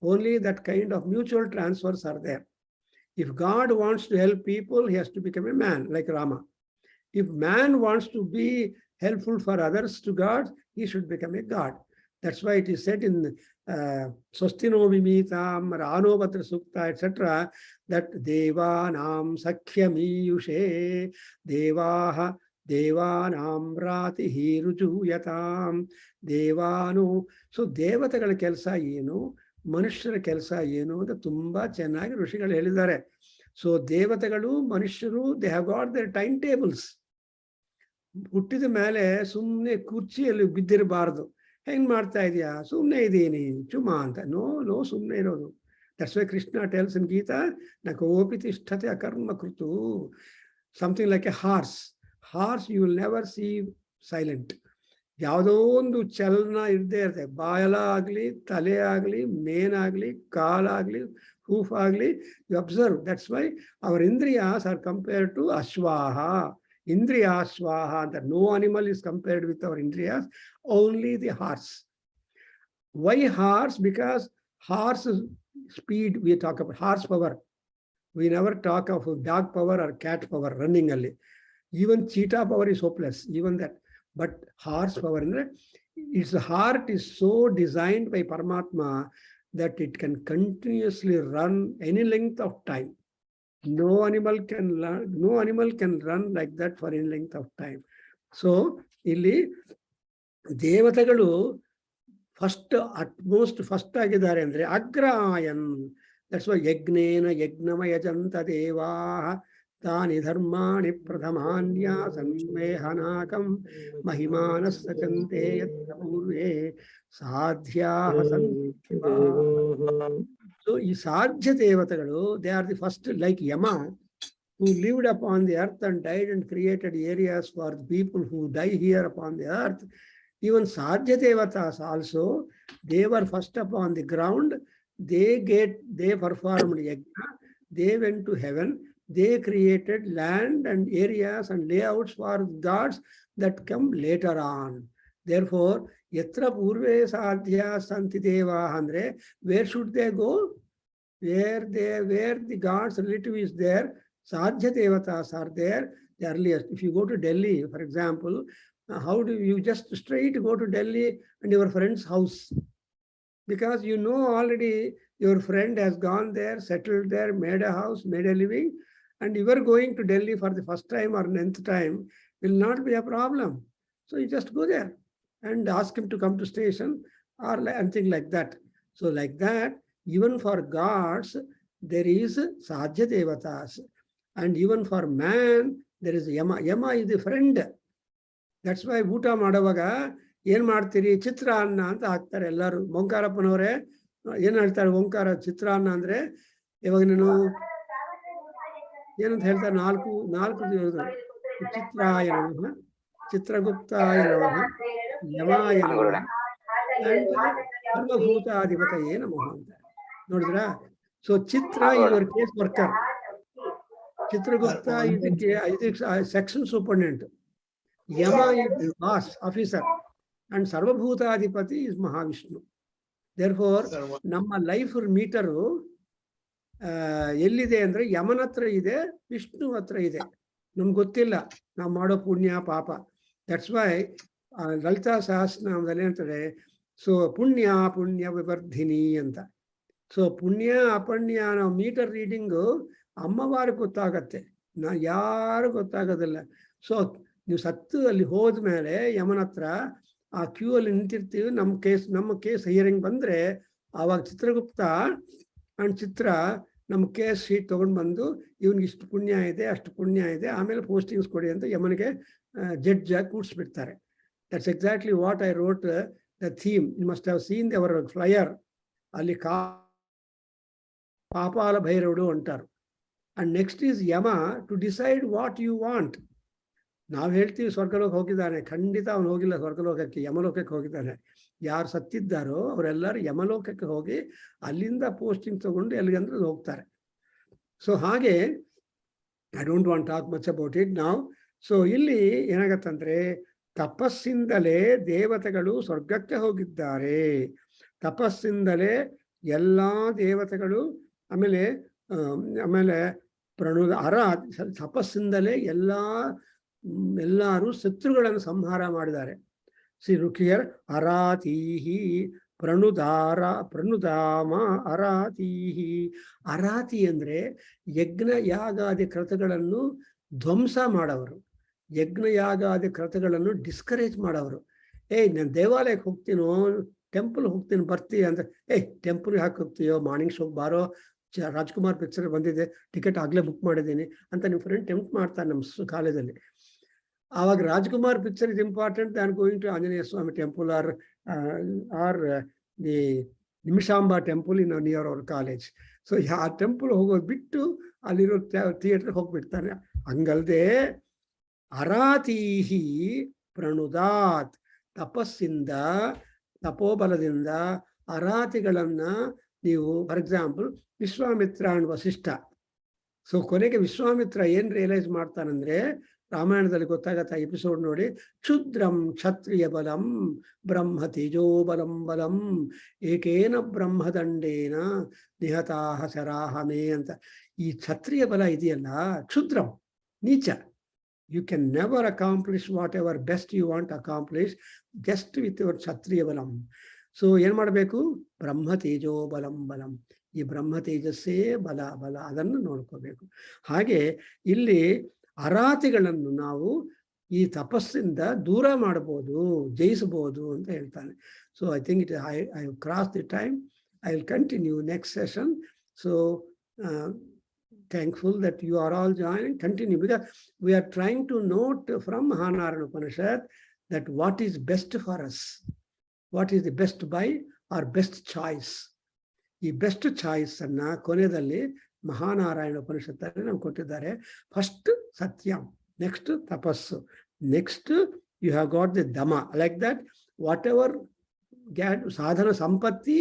Only that kind of mutual transfers are there. If God wants to help people, he has to become a man like Rama. If man wants to be helpful for others to God, he should become a God. That's why it is said in Swastino Vimitam, Ranobhadra Sukta, etc., that Devanam Sakhyamiyushe Devaha ದೇವಾನಾಂ ರಾತಿಹಿ ರುಜುಯತಾಂ ದೇವಾನು. So ದೇವತೆಗಳ ಕೆಲಸ ಏನು, ಮನುಷ್ಯರ ಕೆಲಸ ಏನು ಅಂತ ತುಂಬಾ ಚೆನ್ನಾಗಿ ಋಷಿಗಳು ಹೇಳಿದ್ದಾರೆ. ಸೊ ದೇವತೆಗಳು ಮನುಷ್ಯರು they have got there time tables. ಹುಟ್ಟಿದ ಮೇಲೆ ಸುಮ್ಮನೆ ಕುರ್ಚಿಯಲ್ಲಿ ಬಿದ್ದಿರಬಾರ್ದು. ಹೆಂಗ್ ಮಾಡ್ತಾ ಇದೆಯಾ? ಸುಮ್ಮನೆ ಇದೀನಿ ಚುಮಾ ಅಂತ. ನೋ ಸುಮ್ಮನೆ ಇರೋದು. That's why Krishna tells in Gita ನ ಕೋಪಿ ತಿಷ್ಠತೆ ಅಕರ್ಮ ಕೃತು. Something like a horse. Horse you will never see silent. ಯಾವುದೋ ಒಂದು ಚಲನ ಇರದೇ ಇರುತ್ತೆ. ಬಾಯಲ ಆಗಲಿ, ತಲೆ ಆಗಲಿ, ಮೇನಾಗಲಿ, ಕಾಲಾಗಲಿ, ಹೂಫ್ ಆಗಲಿ, you observe. That's why our ಇಂದ್ರಿಯಾಸ್ ಆರ್ ಕಂಪೇರ್ಡ್ ಟು ಅಶ್ವಾಹ. ಇಂದ್ರಿಯಾಶ್ವಾಹ ಅಂತ. No animal is compared with our ಇಂದ್ರಿಯಾಸ್, only the horse. Why horse? Because horse speed we talk about horse power. We never talk of dog power or cat power running ಅಲ್ಲಿ. Even cheetah power is hopeless, even that. But horse power, its heart is so designed by Paramatma that it can continuously run any length of time. No animal can run like that for any length of time. So, illi ದೇವತೆಗಳು first ಆಗಿದ್ದಾರೆ ಅಂದ್ರೆ ಅಗ್ರಾಯನ್. That's why ಯಜ್ಞೇನ ಯಜ್ಞಮಯಜಂತ ದೇವಾಃ ತಾನಿ ಧರ್ಮಾಣಿ ಪ್ರಥಮಾನ್ಯಾಸನ್ಮೇಹನಾಕಂ ಮಹಿಮಾನಸ್ಸಚಂತೆ ಯತ್ರ ಪೂರ್ವೇ ಸಾಧ್ಯಾಃ ಸಂತಿ. So ಈ ಸಾಧ್ಯ ದೇವತೆಗಳು, they are the first, like Yama who lived upon the earth and died and created areas for the people who die here upon the earth. Even Sadhya Devatas also, they were first upon the ground. They performed yajna. They went to heaven. They created land and areas and layouts for gods that come later on. Therefore, yatra purve sadhya santi deva andre, where should they go? Where the gods relative is there, sadhya devatas are there, the earliest. If you go to Delhi, for example, how do you just straight go to Delhi and your friend's house? Because you know already your friend has gone there, settled there, made a house, made a living, and you are going to Delhi for the first time or 9th time will not be a problem. So you just go there and ask him to come to station or anything like that. So like that, even for gods, there is Sadhya Devatas. And even for man, there is Yama. Yama is the friend. That's why ಊಟ ಮಾಡುವಾಗ ಏನ್ ಮಾಡ್ತೀರಿ? ಚಿತ್ರಾನ್ನ ಅಂತ ಹಾಕ್ತಾರೆ ಎಲ್ಲರೂ. ಓಂಕಾರಪ್ಪನವರೇ ಏನ್ ಹೇಳ್ತಾರೆ? ಓಂಕಾರ ಚಿತ್ರಾನ್ನ ಅಂದ್ರೆ ಇವಾಗ ನೀನು ಏನಂತ ಹೇಳ್ತಾರೆ? ನಾಲ್ಕು ಚಿತ್ರಾಯ ನಮಃ, ಚಿತ್ರಗುಪ್ತಾಯ ನಮಃ, ಯಮಾಯ ನಮಃ, ಸರ್ವಭೂತಾಧಿಪತಯೇ ನಮಃ ಅಂತ. ನೋಡಿದ್ರಾ? So Chitra your case worker, Chitragupta ಇದಕ್ಕೆ section superintendent, Yama is boss officer, and ಸರ್ವಭೂತಾಧಿಪತಿ is ಮಹಾವಿಷ್ಣು. Therefore, ನಮ್ಮ ಲೈಫ್ ಮೀಟರು ಎಲ್ಲಿದೆ ಅಂದ್ರೆ ಯಮನ ಹತ್ರ ಇದೆ, ವಿಷ್ಣು ಹತ್ರ ಇದೆ. ನಮ್ಗೆ ಗೊತ್ತಿಲ್ಲ ನಾವು ಮಾಡೋ ಪುಣ್ಯ ಪಾಪ. ದಟ್ಸ್ ವೈ ಲಲಿತಾ ಸಹಸ್ರನಾಮದಲ್ಲಿ ಹೇಳ್ತಾರೆ, ಸೊ ಪುಣ್ಯ ವಿವರ್ಧಿನಿ ಅಂತ. ಸೊ ಪುಣ್ಯ ಅಪುಣ್ಯ ನಾವು ಮೀಟರ್ ರೀಡಿಂಗು ಅಮ್ಮವಾರಿಗೆ ಗೊತ್ತಾಗತ್ತೆ, ಯಾರು ಗೊತ್ತಾಗೋದಿಲ್ಲ. ಸೊ ನೀವು ಸತ್ತು ಅಲ್ಲಿ ಹೋದ್ಮೇಲೆ ಯಮನ ಹತ್ರ ಆ ಕ್ಯೂ ಅಲ್ಲಿ ನಿಂತಿರ್ತೀವಿ. ನಮ್ಮ ಕೇಸ್ ಹಿಯರಿಂಗ್ ಬಂದ್ರೆ ಆವಾಗ ಚಿತ್ರಗುಪ್ತ ಅಂಡ್ ಚಿತ್ರ ನಮ್ಮ ಕೇಸ್ ಶೀಟ್ ತಗೊಂಡು ಬಂದು ಇವನ್ಗೆ ಇಷ್ಟು ಪುಣ್ಯ ಇದೆ, ಅಷ್ಟು ಪುಣ್ಯ ಇದೆ, ಆಮೇಲೆ ಪೋಸ್ಟಿಂಗ್ಸ್ ಕೊಡಿ ಅಂತ ಯಮನಿಗೆ ಜಡ್ಜ್ ಆಗಿ ಕೂಡಿಸ್ಬಿಡ್ತಾರೆ. That's exactly what I wrote the theme. You must have seen our flyer ಅಲ್ಲಿ పాపాల భైరవుడు అంటారు. And next is Yama to decide what you want. ನಾವು ಹೇಳ್ತೀವಿ ಸ್ವರ್ಗಲೋಕ ಹೋಗಿದ್ದಾನೆ, ಖಂಡಿತ ಅವನು ಹೋಗಿಲ್ಲ ಸ್ವರ್ಗಲೋಕಕ್ಕೆ, ಯಮಲೋಕಕ್ಕೆ ಹೋಗಿದ್ದಾನೆ. ಯಾರು ಸತ್ತಿದ್ದಾರೋ ಅವರೆಲ್ಲರೂ ಯಮಲೋಕಕ್ಕೆ ಹೋಗಿ ಅಲ್ಲಿಂದ ಪೋಸ್ಟಿಂಗ್ ತಗೊಂಡು ಎಲ್ಲಿಗಂದ್ರೆ ಹೋಗ್ತಾರೆ. ಸೊ ಹಾಗೆ I don't want talk much about it ನಾವು. ಸೊ ಇಲ್ಲಿ ಏನಾಗತ್ತಂದ್ರೆ ತಪಸ್ಸಿಂದಲೇ ದೇವತೆಗಳು ಸ್ವರ್ಗಕ್ಕೆ ಹೋಗಿದ್ದಾರೆ. ತಪಸ್ಸಿಂದಲೇ ಎಲ್ಲ ದೇವತೆಗಳು ಆಮೇಲೆ ತಪಸ್ಸಿಂದಲೇ ಎಲ್ಲರೂ ಶತ್ರುಗಳನ್ನು ಸಂಹಾರ ಮಾಡಿದ್ದಾರೆ. ಸಿ ರುಖಿಯರ್ ಅರಾತೀಹಿ ಪ್ರಣುಧಾಮ ಅರಾತೀಹಿ. ಅರಾತಿ ಅಂದ್ರೆ ಯಜ್ಞ ಯಾಗಾದಿ ಕೃತಗಳನ್ನು ಧ್ವಂಸ ಮಾಡವರು, ಯಜ್ಞ ಯಾಗಾದಿ ಕೃತಗಳನ್ನು ಡಿಸ್ಕರೇಜ್ ಮಾಡವರು. ನಾನು ದೇವಾಲಯಕ್ಕೆ ಹೋಗ್ತೀನೋ, ಟೆಂಪಲ್ ಹೋಗ್ತೀನಿ ಬರ್ತೀಯ ಅಂತ, ಟೆಂಪಲ್ಗೆ ಹಾಕಿ ಹೋಗ್ತೀಯೋ, ಮಾರ್ನಿಂಗ್ ಶೋಗೆ ಬಾರೋ, ರಾಜ್ಕುಮಾರ್ ಪಿಕ್ಚರ್ ಬಂದಿದೆ, ಟಿಕೆಟ್ ಆಗಲೇ ಬುಕ್ ಮಾಡಿದ್ದೀನಿ ಅಂತ ನಿಮ್ಮ ಫ್ರೆಂಡ್ ಟೆಂಪ್ಟ್ ಮಾಡ್ತಾರೆ ನಮ್ಮ ಕಾಲೇಜಲ್ಲಿ. ಆವಾಗ Rajkumar picture is important than going to Anjaneya Swamy temple or the Nimishamba temple in near our college. So ಆ ಟೆಂಪಲ್ ಹೋಗೋದು ಬಿಟ್ಟು ಅಲ್ಲಿರೋ ಥಿಯೇಟರ್ಗೆ ಹೋಗ್ಬಿಡ್ತಾರೆ. ಹಂಗಲ್ದೆ ಅರಾತೀಹಿ ಪ್ರಣುದಾತ್, ತಪಸ್ಸಿಂದ ತಪೋಬಲದಿಂದ ಅರಾತಿಗಳನ್ನ ನೀವು, for example Vishwamitra and Vasishtha. So ಕೊನೆಗೆ ವಿಶ್ವಾಮಿತ್ರ ಏನ್ ರಿಯಲೈಸ್ ಮಾಡ್ತಾನಂದ್ರೆ, ರಾಮಾಯಣದಲ್ಲಿ ಗೊತ್ತಾಗತ್ತ ಎಪಿಸೋಡ್ ನೋಡಿ, ಕ್ಷುದ್ರಂ ಕ್ಷತ್ರಿಯ ಬಲಂ ಬ್ರಹ್ಮ ತೇಜೋ ಬಲಂ ಏಕೇನ ಬ್ರಹ್ಮದಂಡೇನ ನಿಹತಾಹ ಶರಾಹಮೇ ಅಂತ. ಈ ಕ್ಷತ್ರಿಯ ಬಲ ಇದೆಯಲ್ಲ, ಕ್ಷುದ್ರಂ, ನೀಚ. You can never accomplish whatever best you want accomplish just with your kshatriya ಬಲಂ. ಸೊ ಏನ್ ಮಾಡಬೇಕು? ಬ್ರಹ್ಮ ತೇಜೋ ಬಲಂ. ಈ ಬ್ರಹ್ಮ ತೇಜಸ್ಸೇ ಬಲ, ಅದನ್ನು ನೋಡ್ಕೋಬೇಕು. ಹಾಗೆ ಇಲ್ಲಿ ಅರಾತಿಗಳನ್ನು ನಾವು ಈ ತಪಸ್ಸಿಂದ ದೂರ ಮಾಡಬಹುದು, ಜಯಿಸಬಹುದು ಅಂತ ಹೇಳ್ತಾನೆ. So I think I cross the time. I will continue next session. So thankful that you are all joining. Continue, because we are trying to note from Mahanarayana Upanishad that what is best for us, what is the best by or best choice. ಈ best choice ಅನ್ನ ಕೊನೆಯಲ್ಲಿ ಮಹಾನಾರಾಯಣ ಉಪನಿಷತ್ತಲ್ಲಿ ನಮ್ಗೆ ಕೊಟ್ಟಿದ್ದಾರೆ. First Satyam, next tapas, next you have got the dama. Like that whatever sadhana sampatti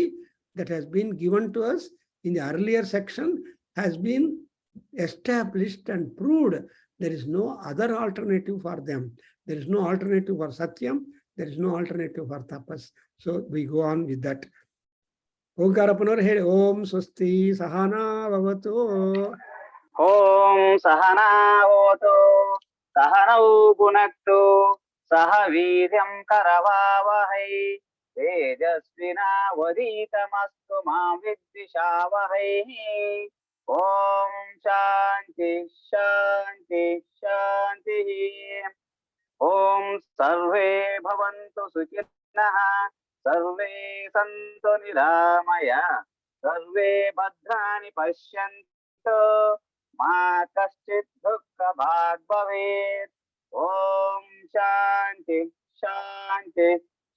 that has been given to us in the earlier section has been established and proved. There is no other alternative for them. There is no alternative for satyam. There is no alternative for tapas. So we go on with that. ಓಂಕಾರಪ್ಪನವರು ಹೇಳಿ. ಓಂ ಸ್ವಸ್ತಿ ಸಹನಾ ಭವತು. ಓಂ ಸಹನಾ ಭವತು ಸಹನೌ ಭುನಕ್ತು ಸಹ ವೀರ್ಯಂ ಕರವಾವಹೈ ತೇಜಸ್ವಿನಾವಧೀತಮಸ್ತು ಮಾ ವಿದ್ವಿಷಾವಹೈ. ಓಂ ಶಾಂತಿ ಶಾಂತಿ ಶಾಂತಿ. ಓಂ ಸರ್ವೇ ಭವಂತು ಸುಖಿನಃ, ಸರ್ವೇ ಸಂತು ನಿರಾಮಯ, ಸರ್ವೇ ಭದ್ರಾಣಿ ಪಶ್ಯಂತು ಮಾ ಕಶ್ಚಿತ್ ದುಃಖ ಭಾಗ್ ಭವೇತ್. ಓಂ ಶಾಂತಿ ಶಾಂತಿ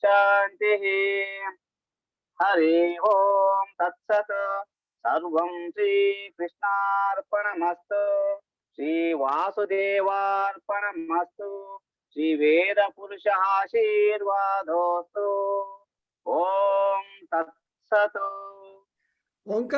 ಶಾಂತಿ. ಹರಿ ಓಂ ತತ್ಸತ್. ಸರ್ವಂ ಶ್ರೀ ಕೃಷ್ಣಾರ್ಪಣಮಸ್ತು. ಶ್ರೀ ವಾಸುದೇವಾರ್ಪಣಮಸ್ತು. ಶ್ರೀ ವೇದ ಪುರುಷ ಆಶೀರ್ವಾದೋಸ್ತು. ಓಂ ತತ್ಸತ್. ಓಂಕಾರ